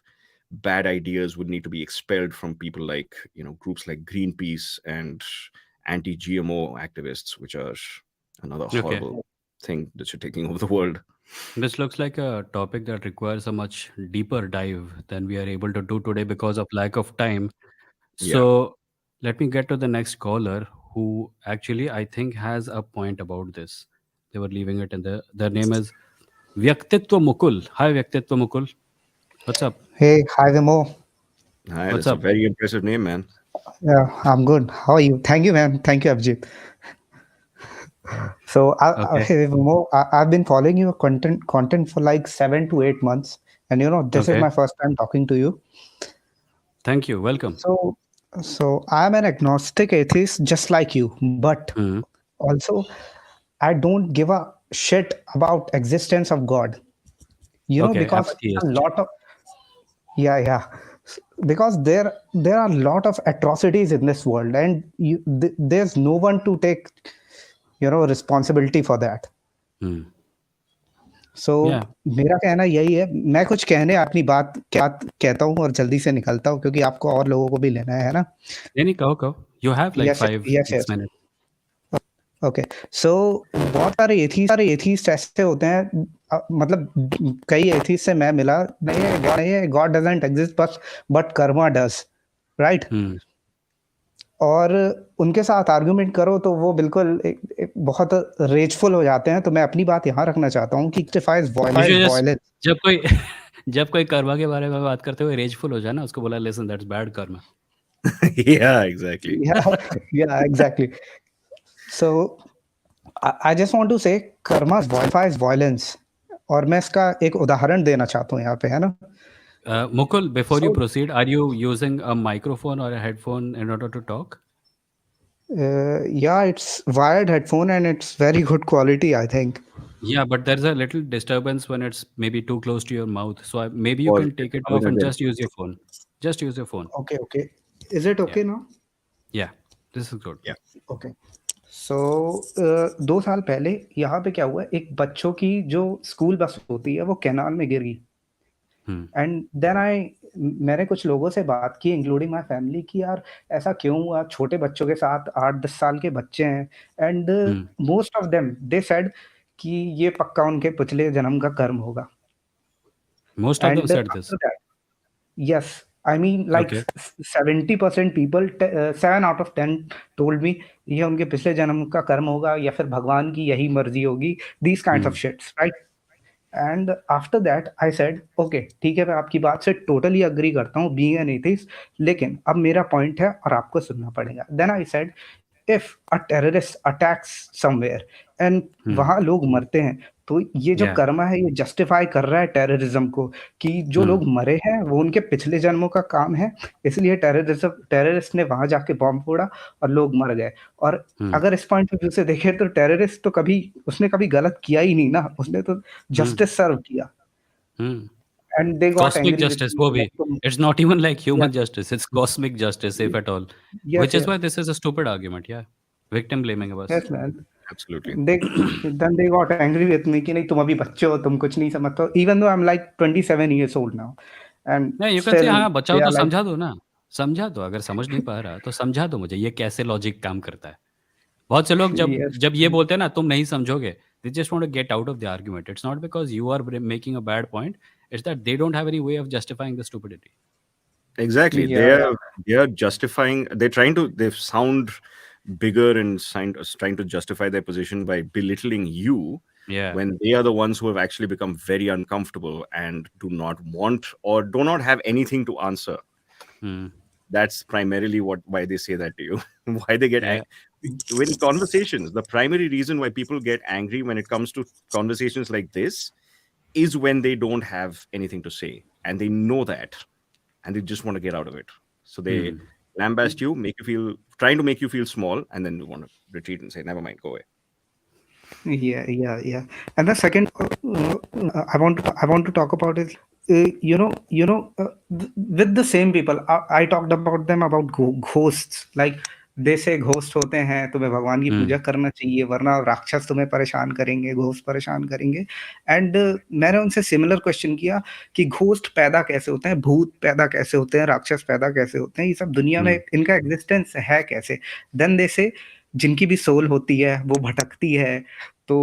bad ideas would need to be expelled from people like groups like Greenpeace and anti-GMO activists, which are another Okay. horrible thing that are taking over the world. This looks like a topic that requires a much deeper dive than we are able to do today because of lack of time. Yeah. So let me get to the next caller who actually I think has a point about this. They were leaving it in their name is Vyaktitva Mukul. Hi Vyaktitva Mukul. What's up? Hey, hi Vimoh. Hi, What's that's a up? very impressive name, man. Yeah, I'm good. How are you? Thank you, man. Thank you, Abhijit. So, Okay. hey Vimoh, I've been following your content for like 7 to 8 months, and this is Okay. my first time talking to you. Thank you. Welcome. So, so I'm an agnostic atheist, just like you, but Hmm. also I don't give a shit about existence of God. Okay. Because a Apatheist. lot of yeah. Because there are a lot of atrocities in this world, and there's no one to take responsibility for that. Hmm. So Yeah. मेरा कहना यही है, मैं कुछ कहने अपनी बात कहता हूँ और जल्दी से निकलता हूँ क्योंकि आपको और लोगों को भी लेना है ना. Any go. You have like Yes, 5-6 yes. minutes. Okay so बहुत सारे एथीस्ट ऐसे होते हैं, मतलब कई एथीस्ट से मैं मिला, नहीं है God doesn't exist but Karma does, right. Hmm. और उनके साथ आर्गुमेंट करो तो वो बिल्कुल एक बहुत रेजफुल हो जाते हैं. तो मैं अपनी बात यहाँ रखना चाहता हूँ कि justifies You should just violence. जब कोई कर्मा के बारे में बात करते हुए रेजफुल हो जाए ना उसको बोला listen that's bad Karma. Yeah, exactly. Yeah, exactly. So I just want to say karma justifies violence. और मैं इसका एक उदाहरण देना चाहता हूँ यहाँ पे, है ना. Mukul, before you So proceed, are you using a microphone or a headphone in order to talk? yeah, it's wired headphone and it's very good quality, I think. Yeah, but there's a little disturbance when it's maybe too close to your mouth. So maybe you Or can take it other off and than just use your phone. Just use your phone. Okay. Is it Yeah. okay now? Yeah. This is good. Yeah. Okay so 2 साल पहले यहाँ पे क्या हुआ, एक बच्चों की जो स्कूल बस होती है वो कैनाल में गिर गई। Hmm. एंड देन मैंने कुछ लोगों से बात की इंक्लूडिंग माय फैमिली कि यार ऐसा क्यों हुआ, छोटे बच्चों के साथ 8-10 साल के बच्चे हैं। And Hmm. Most of them they said कि ये पक्का उनके पिछले जन्म का कर्म होगा। Most of them and said this. After that yes, I mean like Okay. 70% people, 7 out of 10 told me ये उनके पिछले जन्म का कर्म होगा या फिर भगवान की यही मर्जी होगी, these kinds Hmm. of shits, right? And after that I said okay ठीक है, मैं आपकी बात से टोटली अग्री करता हूँ बीइंग एन एथिस्ट, लेकिन अब मेरा पॉइंट है और आपको सुनना पड़ेगा। Then I said if a terrorist attacks somewhere and Hmm. वहां लोग मरते हैं, तो ये जो Yeah. कर्म है ये जस्टिफाई कर रहा है टेररिज्म को कि जो Hmm. लोग मरे हैं वो उनके पिछले जन्मों का काम है, इसलिए टेररिस्ट ने वहां जाके बॉम्ब फोड़ा और लोग मर गए। और Hmm. अगर इस पॉइंट ऑफ व्यू से देखें तो टेररिस्ट तो कभी उसने कभी गलत किया ही नहीं ना, उसने तो Hmm. जस्टिस सर्व किया। Hmm. And they got Cosmic angry with justice, मी वो भी. लाइक तुम It's not even like human yes justice. It's cosmic justice, if at all. Yes Which is why yes this is a stupid argument. Yeah. Victim blaming of us. Yes man. Absolutely. they then they got angry with me कि नहीं तुम अभी बच्चे हो, तुम कुछ नहीं समझते हो, even though I'm like 27 years old now and नहीं, you can say still हाँ बचाओ they तो are like समझा दो ना. समझा दो, अगर समझ नहीं पा रहा तो समझा दो मुझे ये कैसे लॉजिक काम करता है. बहुत से लोग जब yes जब ये बोलते हैं ना तुम नहीं समझोगे, they just want to get out of the argument. It's not because you are making a bad point. It's that they don't have any way of justifying the stupidity. Exactly. yeah They're justifying. They sound bigger and trying to justify their position by belittling you, Yeah. when they are the ones who have actually become very uncomfortable and do not want or do not have anything to answer. Hmm. That's primarily why they say that to you. Why they get Yeah. when conversations, the primary reason why people get angry when it comes to conversations like this is when they don't have anything to say and they know that and they just want to get out of it. So they Hmm. lambast you, trying to make you feel small, and then want to retreat and say, "Never mind, go away." yeah and the second I want to talk about is with the same people I talked about them about ghosts, like they say ghost होते हैं, तुम्हें भगवान की Hmm. पूजा करना चाहिए वरना राक्षस तुम्हें परेशान करेंगे, घोस्ट परेशान करेंगे। एंड मैंने उनसे सिमिलर क्वेश्चन किया कि घोस्ट पैदा कैसे होते हैं, भूत पैदा कैसे होते हैं, राक्षस पैदा कैसे होते हैं, ये सब दुनिया में इनका एग्जिस्टेंस है कैसे। देन दे से जिनकी भी सोल होती है वो भटकती है, तो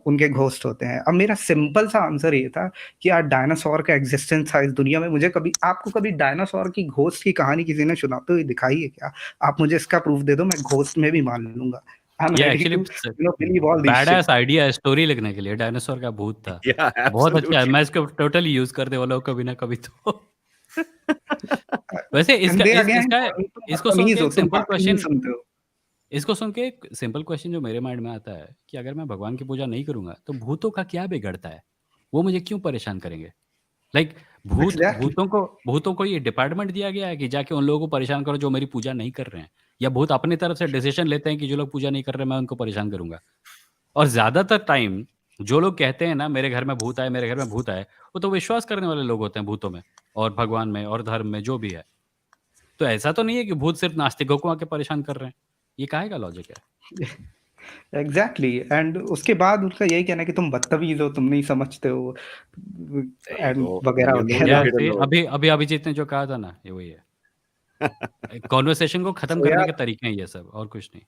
उनके घोस्ट होते हैं। अब मेरा सिंपल सा आंसर ये था कि यार डायनासोर का एग्जिस्टेंस था इस दुनिया में, मुझे आपको कभी डायनासोर की घोस्ट की कहानी किसी ने सुनाते हुए दिखाई है क्या? आप मुझे इसका प्रूफ दे दो, मैं घोस्ट में भी मान लूंगा। आई एम ये ready actually to believe all this bad shit. एस आइडिया है स्टोरी लिखने के लिए, डायनासोर का भूत था. Yeah, बहुत अच्छा है, absolutely. मैं इसको टोटली यूज करने वाला हूँ कभी ना कभी तो. वैसे एंड इसका दे इस, अगेन इसका तुम इसको सुन बदतमीज के हो, एक तुम सिंपल बाकी नहीं क्वेश्चन सुनते हो। इसको सुन के एक सिंपल क्वेश्चन जो मेरे माइंड में आता है कि अगर मैं भगवान की पूजा नहीं करूंगा तो भूतों का क्या बिगड़ता है, वो मुझे क्यों परेशान करेंगे? लाइक एग्जैक्टली भूतों को ये डिपार्टमेंट दिया गया है कि जाके उन लोगों को परेशान करो जो मेरी पूजा नहीं कर रहे हैं, या भूत अपनी तरफ से डिसीजन लेते हैं कि जो लोग पूजा नहीं कर रहे मैं उनको परेशान करूंगा? और ज्यादातर टाइम जो लोग कहते हैं ना मेरे घर में भूत आए, मेरे घर में भूत आए, वो तो विश्वास करने वाले लोग होते हैं भूतों में और भगवान में और धर्म में जो भी है। तो ऐसा तो नहीं है कि भूत सिर्फ नास्तिकों को आके परेशान कर रहे हैं। ये काहे का लॉजिक है? एग्जैक्टली एंड उसके बाद उनका यही कहना है कि तुम बदतमीज हो, तुम नहीं समझते हो There you एंड go. वगैरह You know वगैरह। you यार hit a see, note. अभी अभिजीत ने जो कहा था ना, ये वही है। कॉन्वर्सेशन को खत्म सो करने के यार तरीके हैं ये सब, और कुछ नहीं।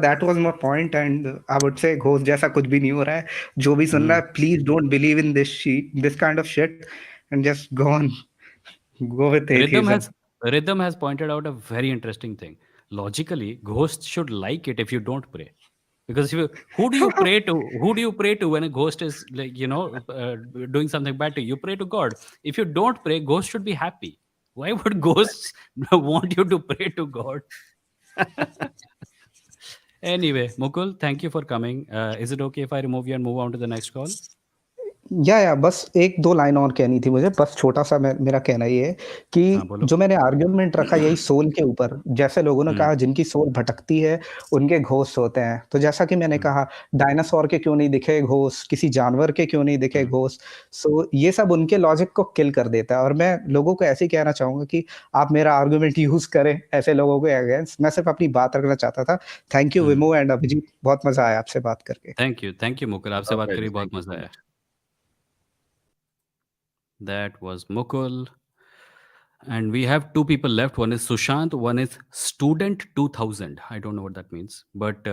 That was my point and I would say ghost जैसा कुछ भी नहीं हो रहा है। जो भी सुन रहा है please don't believe in this kind of shit and just go with Rhythm atheism. has Rhythm has pointed out a very interesting thing. Logically, ghosts should like it if you don't pray. Because if you, who do you pray to? Who do you pray to when a ghost is like doing something bad to you? You pray to God. If you don't pray, ghosts should be happy. Why would ghosts want you to pray to God? Anyway, Mukul, thank you for coming. Is it okay if I remove you and move on to the next call? या बस 1-2 line और कहनी थी मुझे, बस छोटा-सा मेरा कहना ये है हाँ, कि बोलो। जो मैंने आर्गुमेंट रखा यही सोल के ऊपर, जैसे लोगों ने कहा जिनकी सोल भटकती है, उनके घोस्ट होते हैं। तो जैसा कि मैंने कहा डायनासोर के क्यों नहीं दिखे घोस्ट, किसी जानवर के क्यों नहीं दिखे घोस्ट, सो ये सब उनके लॉजिक को किल कर देता है और मैं लोगों को ऐसे ही कहना चाहूँगा कि आप मेरा आर्गुमेंट यूज़ करें ऐसे लोगों के अगेंस्ट। मैं सिर्फ़ अपनी बात रखना चाहता था। थैंक यू विमो एंड अभिजीत, बहुत मज़ा आया आपसे बात करके। थैंक यू मुकुल, आपसे बात Well, करके बहुत thank you मजा so आया. much. That was Mukul. And we have two people left. One is Sushant, one is Student 2000. I don't know what that means. But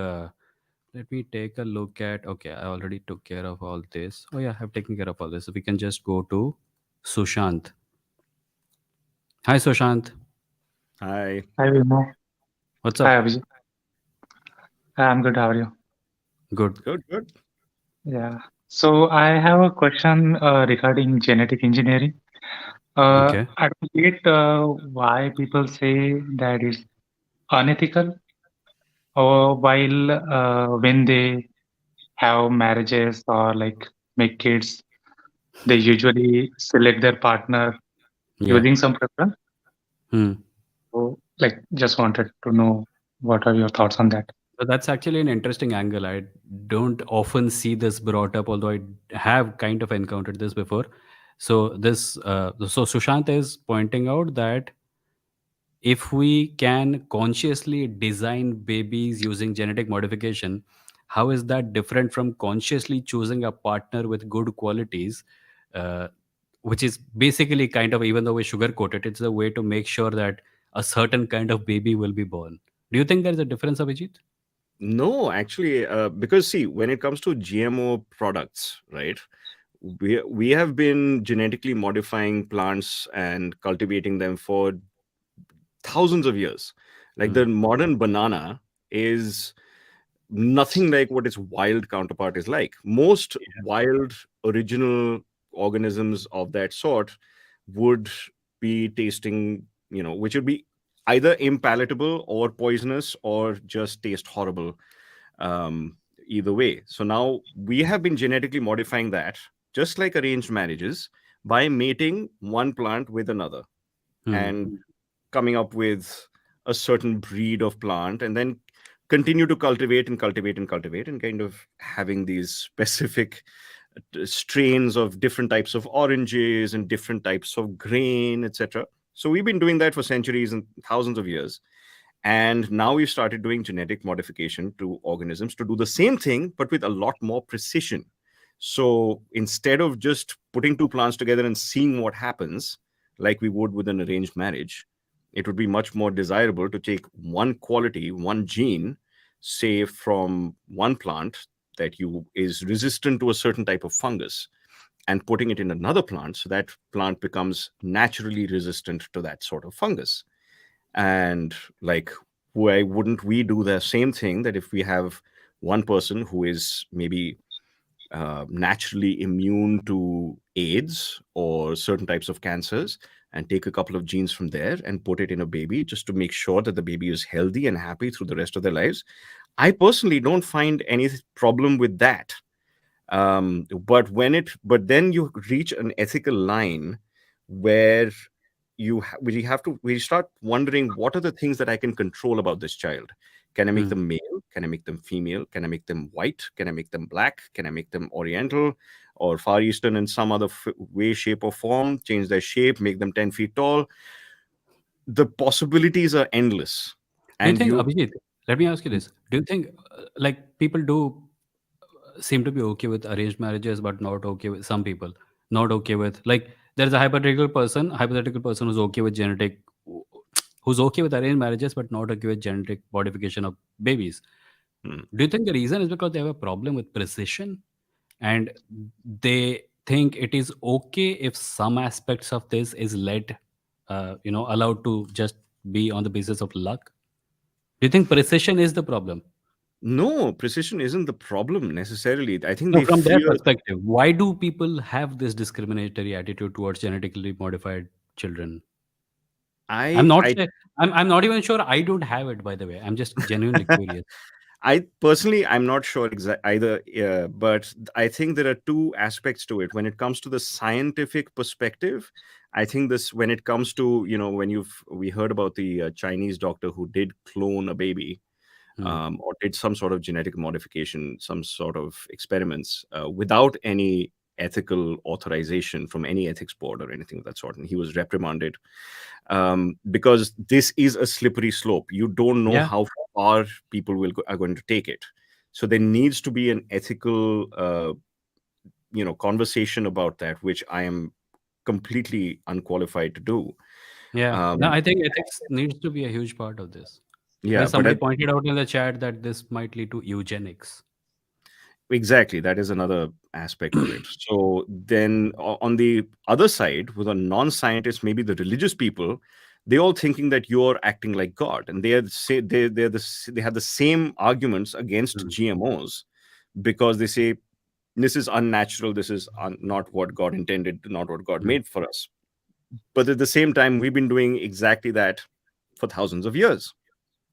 let me take a look at. Okay, I already took care of all this. Oh, yeah, I've taken care of all this. So we can just go to Sushant. Hi, Sushant. Hi. Hi, Vimoh. What's Hi, up? Abhijit. I'm good. How are you? Good. Good. Yeah. So I have a question regarding genetic engineering. Okay. I don't get why people say that it's unethical, or while when they have marriages or like make kids, they usually select their partner Yeah. using some preference. Hmm. So, like, just wanted to know what are your thoughts on that? So that's actually an interesting angle. I don't often see this brought up, although I have kind of encountered this before. So Sushant is pointing out that if we can consciously design babies using genetic modification, how is that different from consciously choosing a partner with good qualities, uh, which is basically kind of, even though we sugarcoat it, it's a way to make sure that a certain kind of baby will be born. Do you think there is a difference, Abhijit? No, actually, because see, when it comes to GMO products, right? We have been genetically modifying plants and cultivating them for thousands of years. Like the modern banana is nothing like what its wild counterpart is like. Most wild original organisms of that sort would be tasting, which would be either impalatable or poisonous or just taste horrible. Um, Either way. So now we have been genetically modifying that, just like arranged marriages, by mating one plant with another and coming up with a certain breed of plant and then continue to cultivate and cultivate and cultivate and kind of having these specific strains of different types of oranges and different types of grain, etc. So we've been doing that for centuries and thousands of years. And now we've started doing genetic modification to organisms to do the same thing, but with a lot more precision. So instead of just putting two plants together and seeing what happens, like we would with an arranged marriage, it would be much more desirable to take one quality, one gene, say from one plant that you is resistant to a certain type of fungus, and putting it in another plant so that plant becomes naturally resistant to that sort of fungus. And like, why wouldn't we do the same thing, that if we have one person who is maybe naturally immune to AIDS or certain types of cancers, and take a couple of genes from there and put it in a baby just to make sure that the baby is healthy and happy through the rest of their lives? I personally don't find any problem with that. But then you reach an ethical line where we start wondering, what are the things that I can control about this child? Can I make them male? Can I make them female? Can I make them white? Can I make them black? Can I make them oriental or far eastern in some other way, shape, or form? Change their shape, make them 10 feet tall. The possibilities are endless. Do you And think, you Abhijit, let me ask you this. Do you think, like, people do seem to be okay with arranged marriages, but not okay with some people, not okay with, like, there's a hypothetical person who's okay with who's okay with arranged marriages, but not okay with genetic modification of babies. Hmm. Do you think the reason is because they have a problem with precision and they think it is okay if some aspects of this is allowed to just be on the basis of luck? Do you think precision is the problem? No, precision isn't the problem necessarily. I think No, they from their fear. perspective, why do people have this discriminatory attitude towards genetically modified children? I'm I not I say, I'm not even sure I don't have it, by the way. I'm just genuinely curious. I personally, I'm not sure either, but I think there are two aspects to it. When it comes to the scientific perspective, I think this, when it comes to, when we heard about the Chinese doctor who did clone a baby, or did some sort of genetic modification, some sort of experiments without any ethical authorization from any ethics board or anything of that sort. And he was reprimanded because this is a slippery slope. You don't know Yeah. how far people are going to take it. So there needs to be an ethical, conversation about that, which I am completely unqualified to do. Yeah. No, Um, I think ethics needs to be a huge part of this. I yeah, think but somebody pointed out in the chat that this might lead to eugenics. exactly, that is another aspect of it. So then on the other side, with a non-scientist, maybe the religious people, they all thinking that you're acting like God, and they have the same arguments against GMOs, because they say this is unnatural, this is not what God intended, not what God made for us. But at the same time, we've been doing exactly that for thousands of years.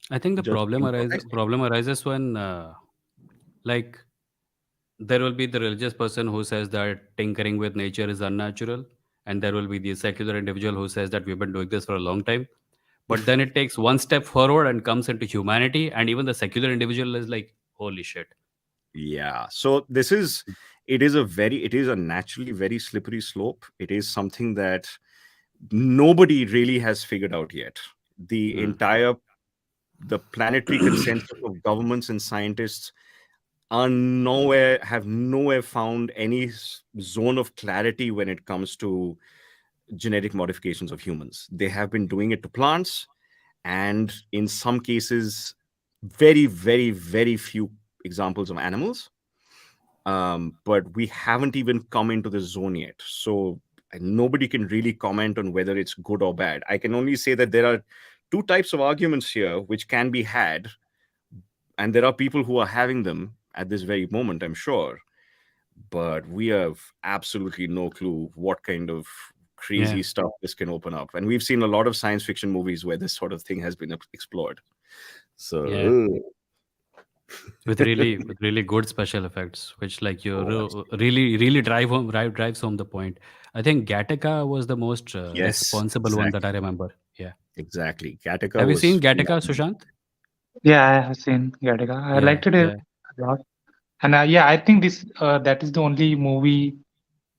I think the Just problem arises when like there will be the religious person who says that tinkering with nature is unnatural, and there will be the secular individual who says that we've been doing this for a long time. But then it takes one step forward and comes into humanity, and even the secular individual is like, holy shit. Yeah. So it is a naturally very slippery slope. It is something that nobody really has figured out yet. The planetary consensus of governments and scientists have nowhere found any zone of clarity when it comes to genetic modifications of humans. They have been doing it to plants, and in some cases, very, very, very few examples of animals. But we haven't even come into the zone yet. So nobody can really comment on whether it's good or bad. I can only say that there are two types of arguments here which can be had, and there are people who are having them at this very moment, I'm sure. But we have absolutely no clue what kind of crazy Yeah. stuff this can open up. And we've seen a lot of science fiction movies where this sort of thing has been explored. Yeah. So, With really good special effects, which like you oh, really drives home the point. I think Gattaca was the most yes, responsible one that I remember. Yeah. exactly. Gattaca Have you was seen Gattaca, phenomenal. Sushant? Yeah, I have seen Gattaca. I Yeah. liked it Yeah. a lot. And yeah, I think that is the only movie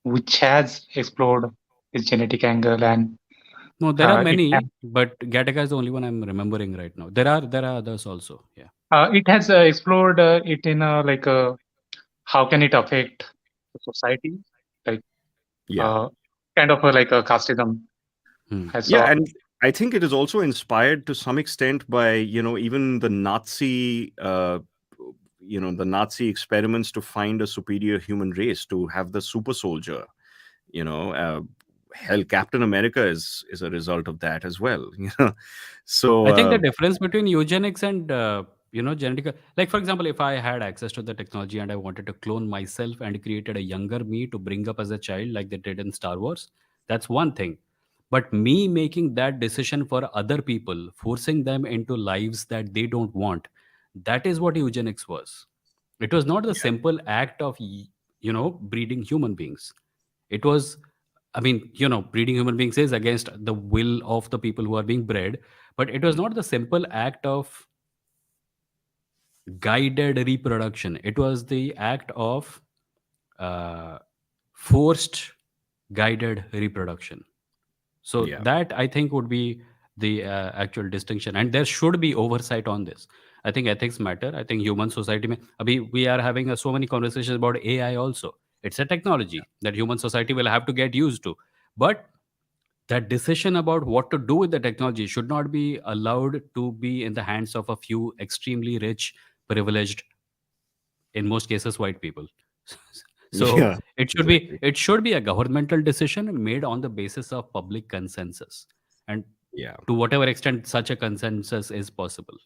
which has explored its genetic angle, and No, there are it has, many, but Gattaca is the only one I'm remembering right now. There are others also. Yeah. explored it in a like a how can it affect the society, like Yeah. kind of like a casteism. Hmm. I Yeah, saw. and I think it is also inspired to some extent by, even the Nazi experiments to find a superior human race, to have the super soldier. You know, hell, Captain America is a result of that as well. So I think the difference between eugenics and genetic, like for example, if I had access to the technology and I wanted to clone myself and created a younger me to bring up as a child, like they did in Star Wars, that's one thing. But me making that decision for other people, forcing them into lives that they don't want, that is what eugenics was. It was not the simple act of breeding human beings. It was, I mean, breeding human beings is against the will of the people who are being bred, but it was not the simple act of guided reproduction. It was the act of uh, forced guided reproduction. So yeah, that I think would be the actual distinction, and there should be oversight on this. I think ethics matter. I think human society we are having so many conversations about AI also. It's a technology that human society will have to get used to, but that decision about what to do with the technology should not be allowed to be in the hands of a few extremely rich, privileged, in most cases white people. So yeah, it exactly. should be a governmental decision made on the basis of public consensus, and Yeah. to whatever extent such a consensus is possible.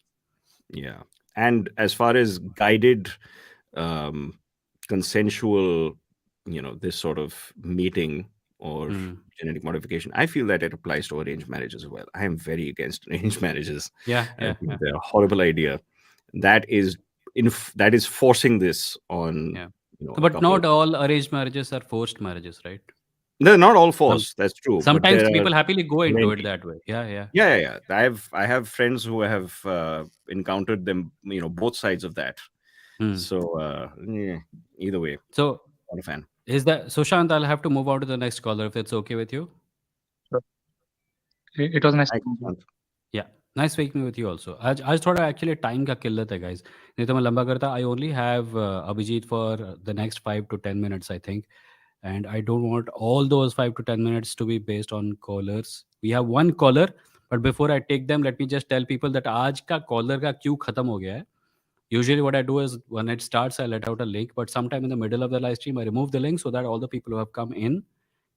Yeah. And as far as guided, um, consensual, this sort of meeting or Hmm. genetic modification, I feel that it applies to arranged marriages as well. I am very against arranged marriages. Yeah, I yeah, think yeah. they're a horrible idea. That is that is forcing this on Yeah. a But couple not of. all arranged marriages are forced marriages, right? They're not all Some forced. That's true, but sometimes there are people happily go into it plenty. that way. Yeah, yeah. Yeah. I have friends who have encountered them, both sides of that. Hmm. So either way, So not a fan. is that so, Shant? I'll have to move on to the next caller if it's okay with you. So it was nice I to meet you. can't. Yeah, nice speaking with you also. आज थोड़ा actually time का किल्लत है guys. नहीं तो मैं लंबा करता. I only have Abhijit for the next 5 to 10 minutes, I think, and I don't want all those 5 to 10 minutes to be based on callers. We have one caller, but before I take them, let me just tell people that आज का caller का queue खत्म हो गया है. Usually, what I do is when it starts, I let out a link, but sometime in the middle of the live stream, I remove the link so that all the people who have come in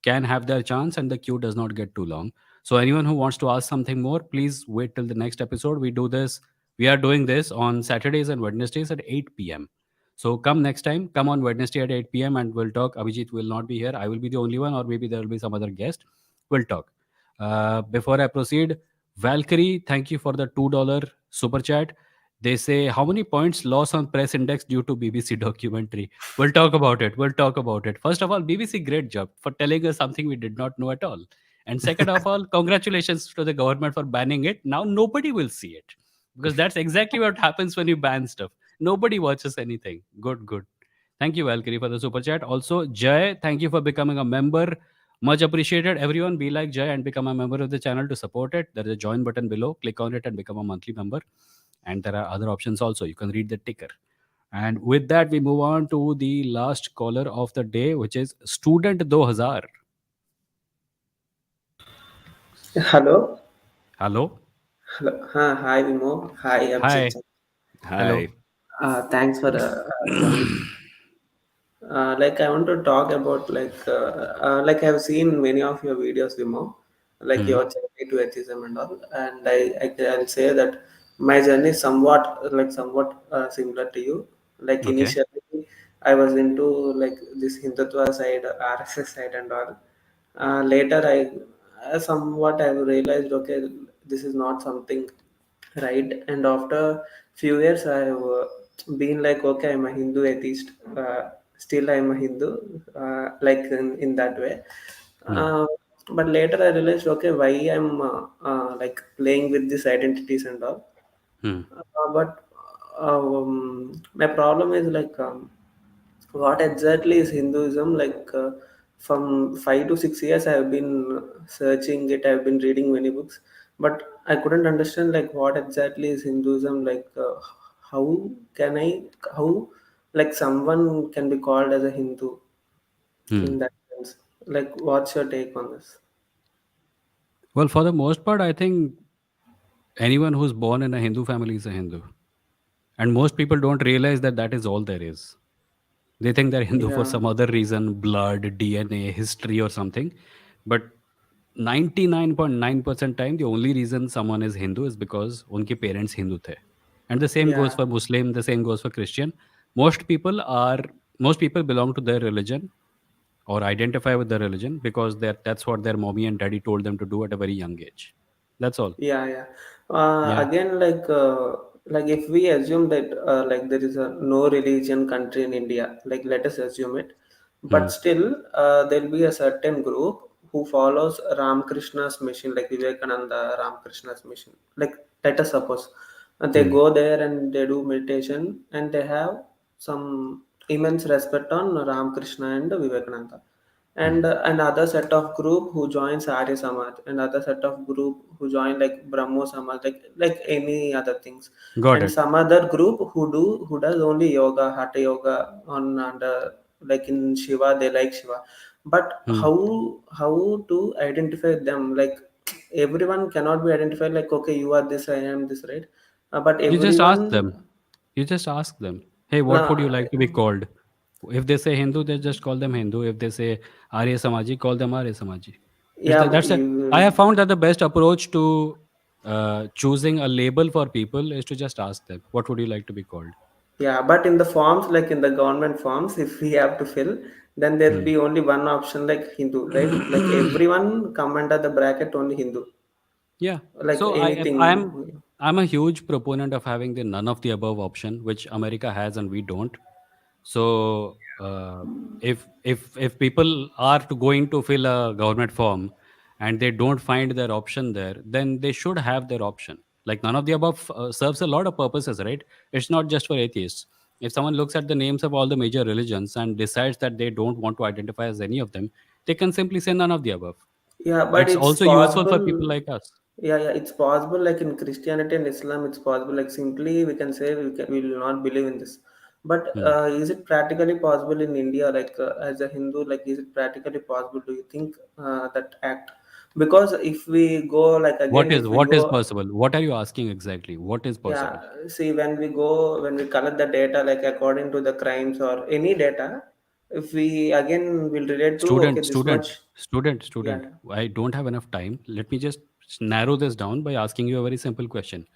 can have their chance and the queue does not get too long. So, anyone who wants to ask something more, please wait till the next episode. We are doing this on Saturdays and Wednesdays at 8 p.m. So, come next time, come on Wednesday at 8 p.m. and we'll talk. Abhijit will not be here. I will be the only one, or maybe there will be some other guest. We'll talk. Before I proceed, Valkyrie, thank you for the $2 super chat. They say, how many points loss on press index due to BBC documentary? We'll talk about it. We'll talk about it. First of all, BBC, great job for telling us something we did not know at all. And second of all, congratulations to the government for banning it. Now nobody will see it because that's exactly what happens when you ban stuff. Nobody watches anything. Good, good. Thank you, Valkyrie, for the super chat. Also, Jay, thank you for becoming a member. Much appreciated. Everyone, be like Jay and become a member of the channel to support it. There is a join button below. Click on it and become a monthly member. And there are other options also. You can read the ticker. And with that, we move on to the last caller of the day, which is Student 2000. Hello. Hello. Hello. Hi, Vimoh. Hi, Hi. Abhijit. Hi. Thanks for coming. Like I want to talk about like I've seen many of your videos, Vimoh, like your journey to atheism and all, and I'll say that my journey is somewhat similar to you. Like Okay. initially, I was into like this Hindutva side, RSS side, and all. Later, somewhat I realized, okay, this is not something right. And after few years I've been like, okay, I'm a Hindu atheist, still I'm a Hindu, like in that way. uh, but later I realized, okay, why I'm like playing with these identities and all. But my problem is like, what exactly is Hinduism? Like from 5 to 6 years, I have been searching it. I have been reading many books, but I couldn't understand like what exactly is Hinduism. Like how can I how like someone can be called as a Hindu in that sense? Like, what's your take on this? Well, for the most part, I think anyone who's born in a Hindu family is a Hindu. And most people don't realize that that is all there is. They think they're Hindu for Yeah, some other reason, blood, DNA, history, or something. But 99.9% time, the only reason someone is Hindu is because unke parents Hindu the. And the same goes yeah, for Muslim, the same goes for Christian. Most people are most people belong to their religion or identify with their religion because that's what their mommy and daddy told them to do at a very young age. That's all. yeah. Yeah. Again, like if we assume that like there is a no religion country in India, like let us assume it, Hmm. but still there'll be a certain group who follows Ramakrishna's mission, like Vivekananda Ramakrishna's mission. Like let us suppose they Hmm. go there and they do meditation and they have some immense respect on Ramakrishna and Vivekananda. Hmm. And another set of group who joins Arya Samaj, another set of group who join like Brahmo Samaj, like any other things, Got and it. some other group who does only yoga, hatha yoga on and like in Shiva they like Shiva, but Hmm. how to identify them? Like everyone cannot be identified like, okay, you are this, I am this, right? But You just ask them. everyone. You just ask them, hey, what would you No, like to be called? If they say Hindu, they just call them Hindu. If they say Arya Samaji, call them Arya Samaji. yeah, I you, have found that the best approach to choosing a label for people is to just ask them, what would you like to be called? yeah, but in the forms, like in the government forms, if we have to fill, then there'll Hmm. be only one option like Hindu, right? Like everyone come under the bracket only Hindu, Yeah. like So if I'm anything. I'm a huge proponent of having the none of the above option, which America has and we don't. So if people are going to fill a government form and they don't find their option there, then they should have their option. Like none of the above serves a lot of purposes, right? It's not just for atheists. If someone looks at the names of all the major religions and decides that they don't want to identify as any of them, they can simply say none of the above. Yeah, but It's it's also useful for people possible. like us. Yeah, it's possible. Like in Christianity and Islam, it's possible. Like simply, we can say we will not believe in this. But Hmm. is it practically possible in India? Like as a Hindu, like is it practically possible? Do you think that act? Because if we go like again, if we What is go, possible? What are you asking exactly? What is possible? yeah, see when we collect the data, like according to the crimes or any data, if we again will relate to okay, Student, this student, much, student, yeah, student. I don't have enough time. Let me just narrow this down by asking you a very simple question.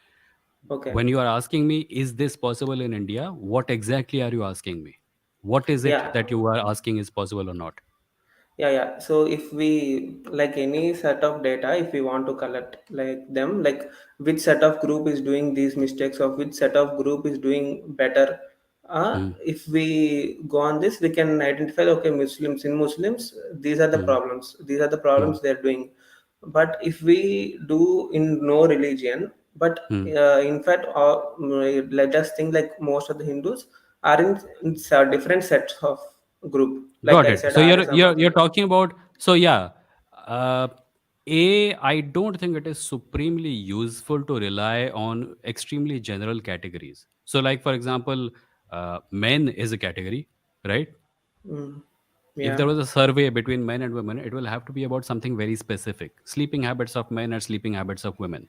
okay, When you are asking me, is this possible in India? What exactly are you asking me? What is it yeah. that you are asking is possible or not? Yeah. So if we like any set of data, if we want to collect like them, like which set of group is doing these mistakes or which set of group is doing better, Hmm, if we go on this, we can identify okay, Muslims, these are the hmm, problems. These are the hmm, problems they're doing. But if we do in no religion, but hmm. in fact, let us think like most of the Hindus are in different sets of group. Like Got I it. said, So RS or you're something. talking about, so yeah. Uh, I don't think it is supremely useful to rely on extremely general categories. So, like for example, men is a category, right? Mm, If there yeah. was a survey between men and women, it will have to be about something very specific: sleeping habits of men and sleeping habits of women.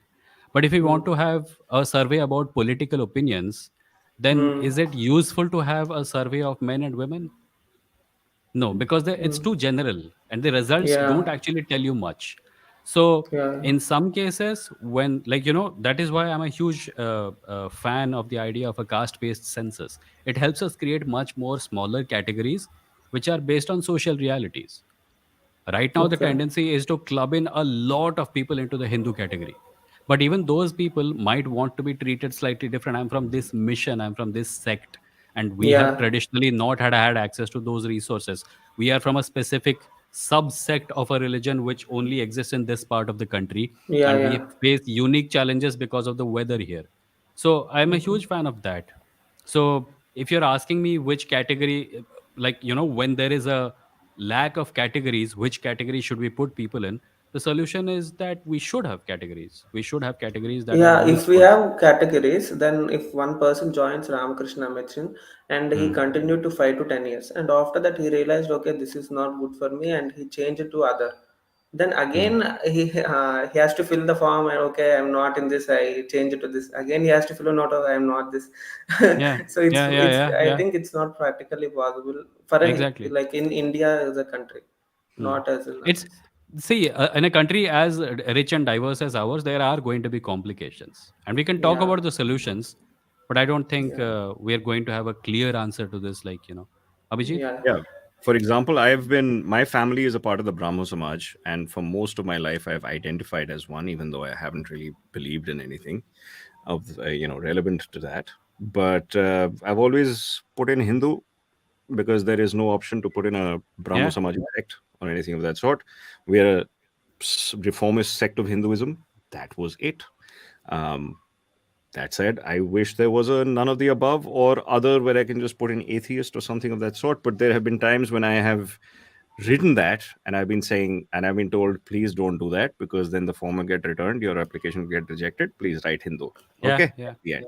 But if we want Mm, to have a survey about political opinions, then mm, is it useful to have a survey of men and women? No, because it's mm, too general and the results don't yeah. actually tell you much. So, Yeah. in some cases, when, like, that is why I'm a huge fan of the idea of a caste based census. It helps us create much more smaller categories which are based on social realities. Right now, the Okay. tendency is to club in a lot of people into the Hindu category. But even those people might want to be treated slightly different. I'm from this mission, I'm from this sect, and we have Yeah. traditionally not had access to those resources. We are from a specific subsect of a religion which only exists in this part of the country, Yeah. and we Yeah. face unique challenges because of the weather here. So I'm a Okay. huge fan of that. So if you're asking me which category, like, when there is a lack of categories, which category should we put people in? The solution is that we should have categories. We should have categories that are Yeah, if we useful. have categories, then if one person joins Ramakrishna Mission and he Hmm. continued to 5 to 10 years, and after that he realized, okay, this is not good for me, and he changed it to other. Then Hmm. again he has to fill the form, and okay, I'm not in this. I change it to this. Again he has to fill a note of I'm not this. Yeah. So it's Yeah. Yeah. it's Yeah. I Yeah. think it's not practically possible for a Exactly. like in India as a country, Hmm. not as in It's, others. see, in a country as rich and diverse as ours, there are going to be complications, and we can talk Yeah, about the solutions. But I don't think yeah, we are going to have a clear answer to this. Like, Abhijit. yeah. Yeah. For example, my family is a part of the Brahmo Samaj, and for most of my life, I've identified as one, even though I haven't really believed in anything of relevant to that. But I've always put in Hindu because there is no option to put in a Brahmo Yeah. Samaj sect or anything of that sort. We are a reformist sect of Hinduism. That was it. Um, that said, I wish there was a none of the above or other where I can just put in atheist or something of that sort. But there have been times when I have written that and I've been saying and I've been told, please don't do that because then the form will get returned, your application will get rejected. Please write Hindu. Yeah. Okay. At Yeah. the end.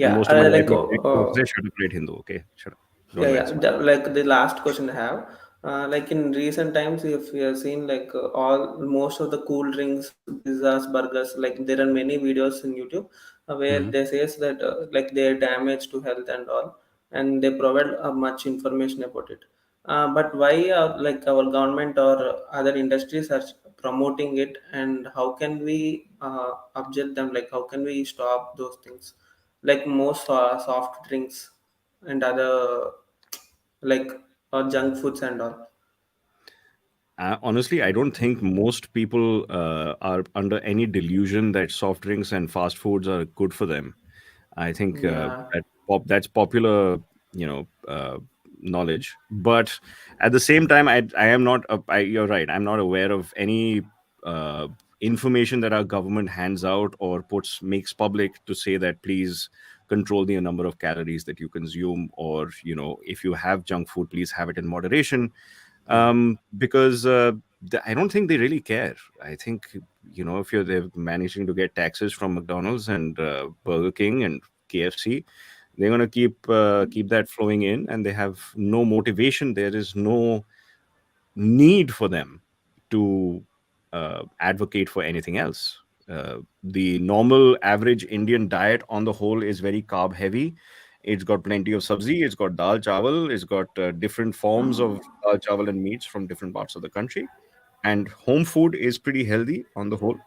And Yeah, most of my life, like my parents would say, shut up, write Hindu. Okay. Shut up. Don't yeah. mess with Like the last question I have, like in recent times, if you have seen like all most of the cool drinks, pizzas, burgers, like there are many videos in YouTube where Hmm. they says that like they are damage to health and all, and they provide much information about it. But why like our government or other industries are promoting it, and how can we object them? Like how can we stop those things? Like most soft drinks and other like junk foods and all. Honestly, I don't think most people are under any delusion that soft drinks and fast foods are good for them. I think Yeah. that's popular, you know, knowledge. But at the same time, I am not. You're right. I'm not aware of any uh, information that our government hands out or makes public to say that please control the number of calories that you consume, or if you have junk food, please have it in moderation. Because I don't think they really care. I think if they're managing to get taxes from McDonald's and Burger King and KFC, they're going to keep that flowing in, and they have no motivation. There is no need for them to advocate for anything else. The normal average Indian diet on the whole is very carb heavy. It's got plenty of sabzi, it's got dal chawal, it's got different forms of dal chawal and meats from different parts of the country. And home food is pretty healthy on the whole.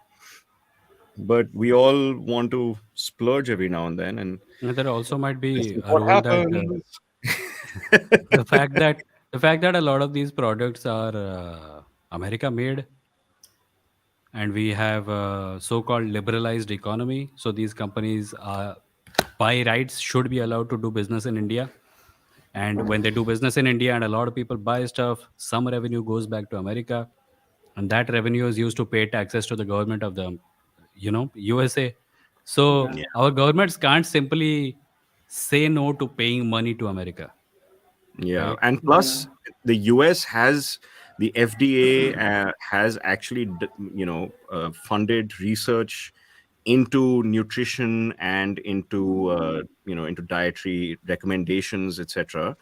But we all want to splurge every now and then. And There also might this be is a what role that happens. the fact that a lot of these products are America made, and we have a so-called liberalized economy. So these companies by rights should be allowed to do business in India. And when they do business in India and a lot of people buy stuff, some revenue goes back to America, and that revenue is used to pay taxes to the government of the USA. So Yeah. Yeah. our governments can't simply say no to paying money to America, Yeah, right? and Yeah. plus the US has the FDA has actually funded research into nutrition and into dietary recommendations, etc.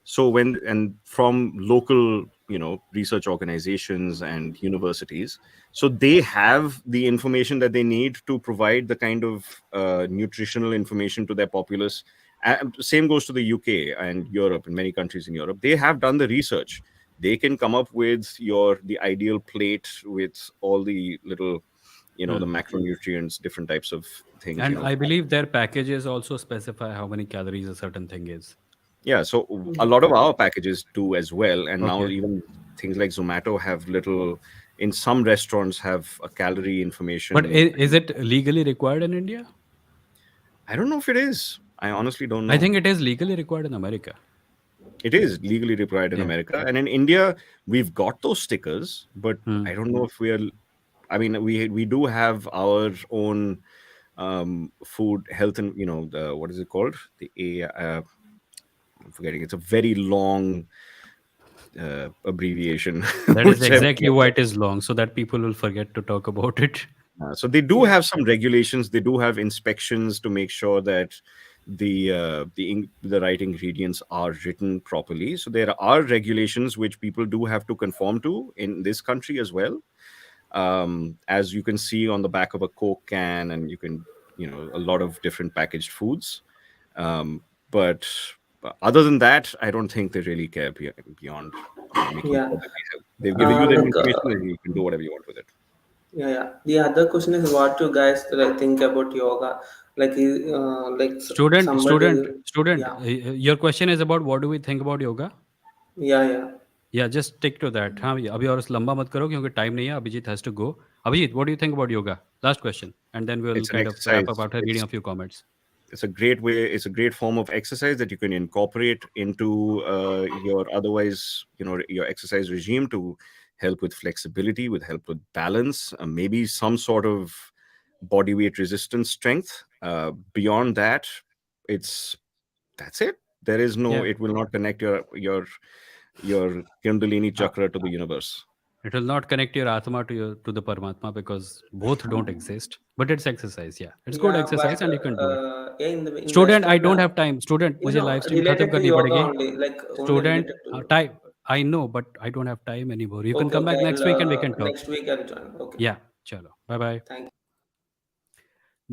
So from local research organizations and universities, so they have the information that they need to provide the kind of nutritional information to their populace. Same goes to the UK and Europe, and many countries in Europe. They have done the research. They can come up with the ideal plate with all the little the Hmm. macronutrients, different types of things. And I believe their packages also specify how many calories a certain thing is. Yeah, so a lot of our packages do as well, and now Okay. even things like Zomato have little. In some restaurants, have a calorie But information. is it legally required in India? I don't know if it is. I honestly don't I know. think it is legally required in America. It is legally required in Yeah. America, and in India, we've got those stickers, but Hmm. I don't know if we are. I mean, we do have our own food health, and the what is it called? I'm forgetting. It's a very long abbreviation, That is which exactly why it is long, so that people will forget to talk about it. so they do Yeah. have some regulations. They do have inspections to make sure that the right ingredients are written properly. So there are regulations which people do have to conform to in this country as well. As you can see on the back of a Coke can, and you can a lot of different packaged foods. But other than that, I don't think they really care beyond making Yeah. sure that they've given you the Like information and you can do whatever you want with it. yeah, yeah. The other question is what you guys like think about yoga? Like Student, student, somebody. student. Yeah. Your question is about what do we think about yoga? Yeah. Yeah. Yeah, just stick to that. हाँ अभी और लंबा मत करो क्योंकि time नहीं है. Abhijit has to go. Abhijit, what do you think about yoga? Last question, and then we'll It's an kind of wrap up exercise. after reading a few comments. It's a great way. It's a great form of exercise that you can incorporate into your otherwise your exercise regime to help with flexibility, with help with balance, maybe some sort of body weight resistance strength. Beyond that, that's it. There is no. Yeah, It will not connect your Kundalini chakra to the universe. it will not connect your atma to the Paramatma because both don't exist. But it's exercise. Yeah, it's good Yeah. exercise But and you can do it. yeah, in Student, I Western, don't have time. Student, मुझे live stream खत्म related to करनी yoga पड़ेगी. only, like only Student, related to. time. I know, but I don't have time anymore. You can Okay. come back Okay. next week and we can talk. Next week I'll join. Okay. Yeah, chalo. Bye bye. Thank you.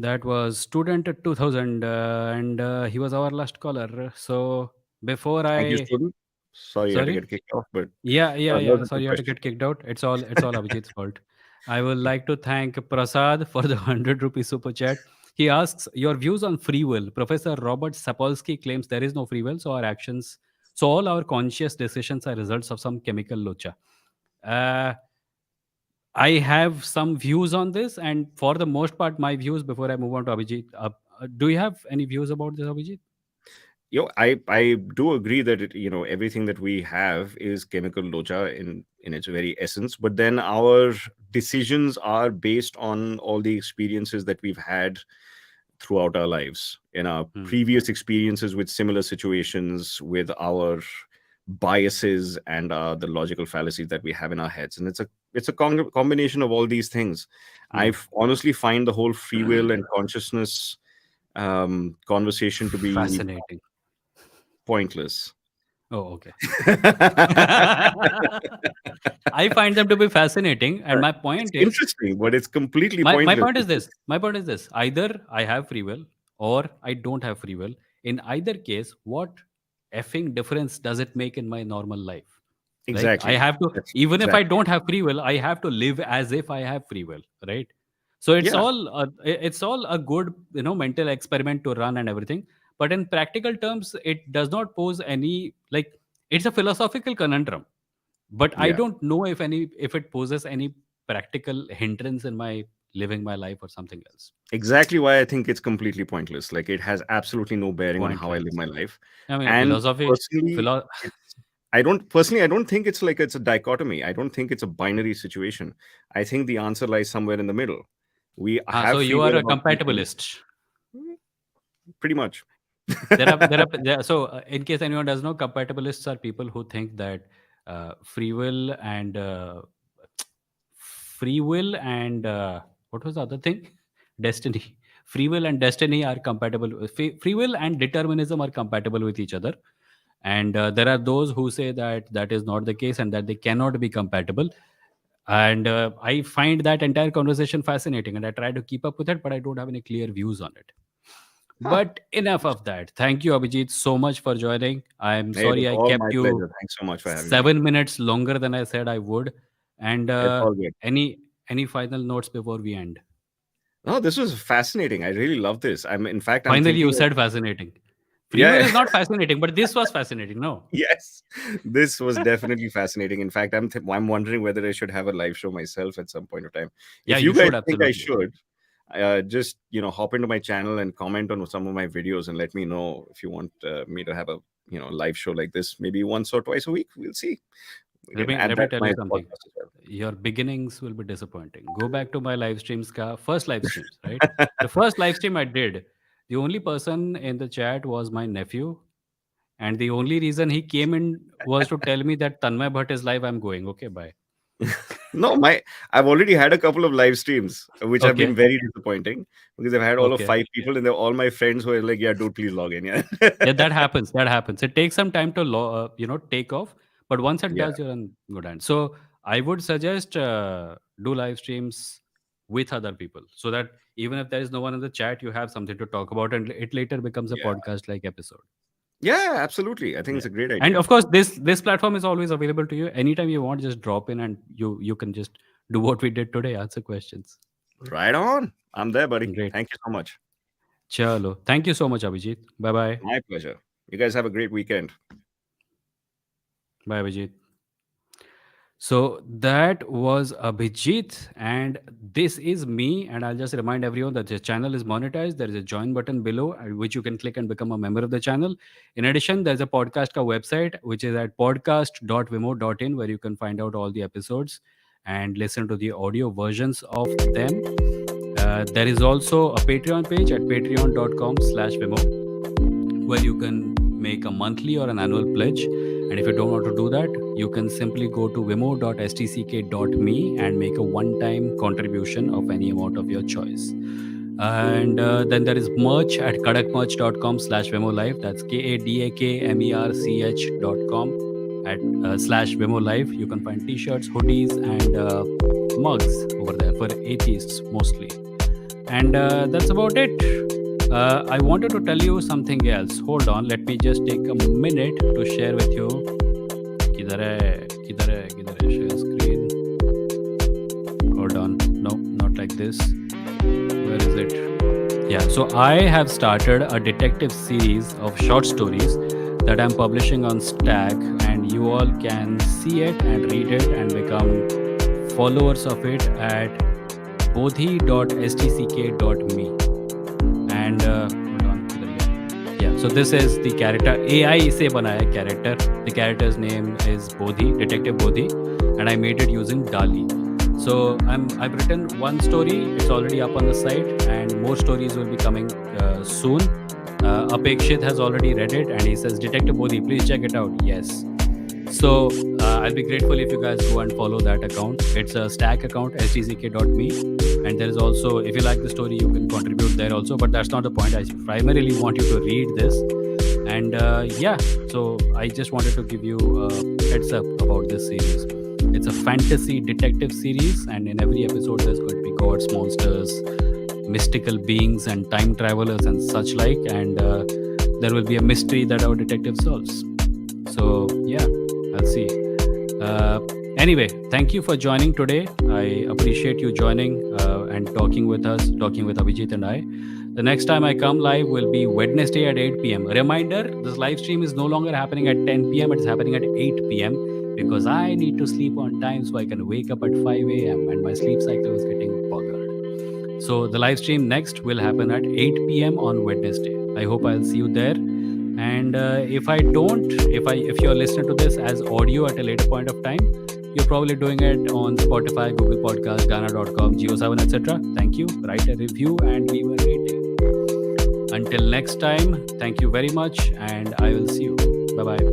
That was student at 2000, and he was our last caller. So before Thank you, I, student. Sorry, you had to sorry, get kicked off, but that yeah. was a Sorry, good you had to question. get kicked out. It's all Abhijit's fault. I would like to thank Prasad for the 100 rupee super chat. He asks your views on free will. Professor Robert Sapolsky claims there is no free will, so all our conscious decisions are results of some chemical locha. Uh, I have some views on this, and for the most part, my views before I move on to Abhijit. Do you have any views about this, Abhijit? I do agree that everything that we have is chemical loja in its very essence, but then our decisions are based on all the experiences that we've had throughout our lives, in our previous experiences with similar situations, with our biases and the logical fallacies that we have in our heads, and it's a combination of all these things. I honestly find the whole free will and consciousness conversation to be Fascinating. pointless. Oh, okay. I find them to be fascinating, and my point It's is, interesting, but it's completely my pointless. point is this. My point is this. Either I have free will or I don't have free will. In either case, what effing difference does it make in my normal life? Like, I Exactly. have to, That's even if I exactly. don't have free will, I have to live as if I have free will, right? So it's Yeah, all a good, mental experiment to run and everything. But in practical terms, it does not pose any, like, it's a philosophical conundrum. But I yeah. don't know if it poses any practical hindrance in my living my life or something else. Exactly why I think it's completely pointless. Like, it has absolutely no bearing on how I live Pointless. my life. I mean, And philosophy, personally, philo- I don't think it's like it's a dichotomy. I don't think it's a binary situation. I think the answer lies somewhere in the middle. We so have free you are will a about something, compatibilist. pretty much. In case anyone does know, compatibilists are people who think that free will and what was the other thing? Destiny. Free will and destiny are compatible. Free will and determinism are compatible with each other, and there are those who say that that is not the case and that they cannot be compatible. And I find that entire conversation fascinating, and I try to keep up with it, but I don't have any clear views on it. Huh. But enough of that. Thank you, Abhijit, so much for joining. I'm Hey, it was sorry I all kept my you pleasure. Thanks so much for having me. 7 minutes longer than I said I would. And It's all good. any final notes before we end? No, this was fascinating. I really love this. In fact, I'm Finally, you thinking of, said fascinating. Free will yeah. is not fascinating, but this was fascinating. No. Yes, this was definitely fascinating. In fact, I'm wondering whether I should have a live show myself at some point of time. Yeah, If you you guys should think I absolutely. should, just hop into my channel and comment on some of my videos and let me know if you want me to have a live show like this, maybe once or twice a week. We'll see. We Let can me add let me that to tell my you something. podcast as Your beginnings will be disappointing. Go back to my live streams, first live streams, right? well. The first live stream I did, the only person in the chat was my nephew, and the only reason he came in was to tell me that Tanmay Bhatt is live. I'm going. Okay, bye. No, I've already had a couple of live streams which have been Okay, very disappointing because I've had all of okay. 5 people and they're all my friends who are like, yeah, dude, please log in. Yeah. Yeah, that happens. That happens. It takes some time to take off, but once it Yeah. does, you're in good hands. So I would suggest do live streams with other people, so that even if there is no one in the chat, you have something to talk about, and it later becomes a Yeah. podcast like episode. Yeah, absolutely. I think Yeah. it's a great And idea. of course, this platform is always available to you. Anytime you want, just drop in, and you can just do what we did today, answer questions. Right on. I'm there, buddy. Great. Thank you so much. Chalo. Thank you so much, Abhijit. Bye bye. My pleasure. You guys have a great weekend. Bye, Abhijit. So that was Abhijit, and this is me. And I'll just remind everyone that the channel is monetized. There is a join button below, which you can click and become a member of the channel. In addition, there's a podcast website, which is at podcast.vimoh.in, where you can find out all the episodes and listen to the audio versions of them. There is also a Patreon page at patreon.com/Vimoh, where you can make a monthly or an annual pledge. And if you don't want to do that, you can simply go to vimoh.stck.me and make a one-time contribution of any amount of your choice. And then there is merch at kadakmerch.com/Vimoh Live. That's kadakmerch.com at /Vimoh Live. You can find t-shirts, hoodies, and mugs over there for atheists mostly. And that's about it. I wanted to tell you something else. Hold on, let me just take a minute to share with you. Kidhar hai? Share screen. Hold on. No, not like this. Where is it? Yeah, so I have started a detective series of short stories that I'm publishing on Stack, and and you all can see it and read it and become followers of it at bodhi.stck.me. And hold on, yeah. So this is the character. AI से बनाया है character. The character's name is Bodhi, Detective Bodhi, and I made it using DALL-E. So I've written one story. It's already up on the site, and more stories will be coming soon. Apekshit has already read it, and he says, "Detective Bodhi, please check it out." Yes. So I'll be grateful if you guys go and follow that account. It's a stack account, stck.me, and there is also, if you like the story, you can contribute there also. But that's not the point. I primarily want you to read this, and yeah. So I just wanted to give you a heads up about this series. It's a fantasy detective series, and in every episode, there's going to be gods, monsters, mystical beings, and time travelers and such like. And there will be a mystery that our detective solves. So yeah. I'll see. Anyway, thank you for joining today. I appreciate you joining and talking with us, talking with Abhijit and I. The next time I come live will be Wednesday at 8 p.m. A reminder, this live stream is no longer happening at 10 p.m. It's happening at 8 p.m. because I need to sleep on time so I can wake up at 5 a.m. and my sleep cycle is getting boggled. So the live stream next will happen at 8 p.m. on Wednesday. I hope I'll see you there. And if you're listening to this as audio at a later point of time, you're probably doing it on Spotify, Google Podcast, Ghana.com, Geo7, etc. Thank you. Write a review and leave a rating. Until next time, thank you very much, and I will see you. Bye-bye.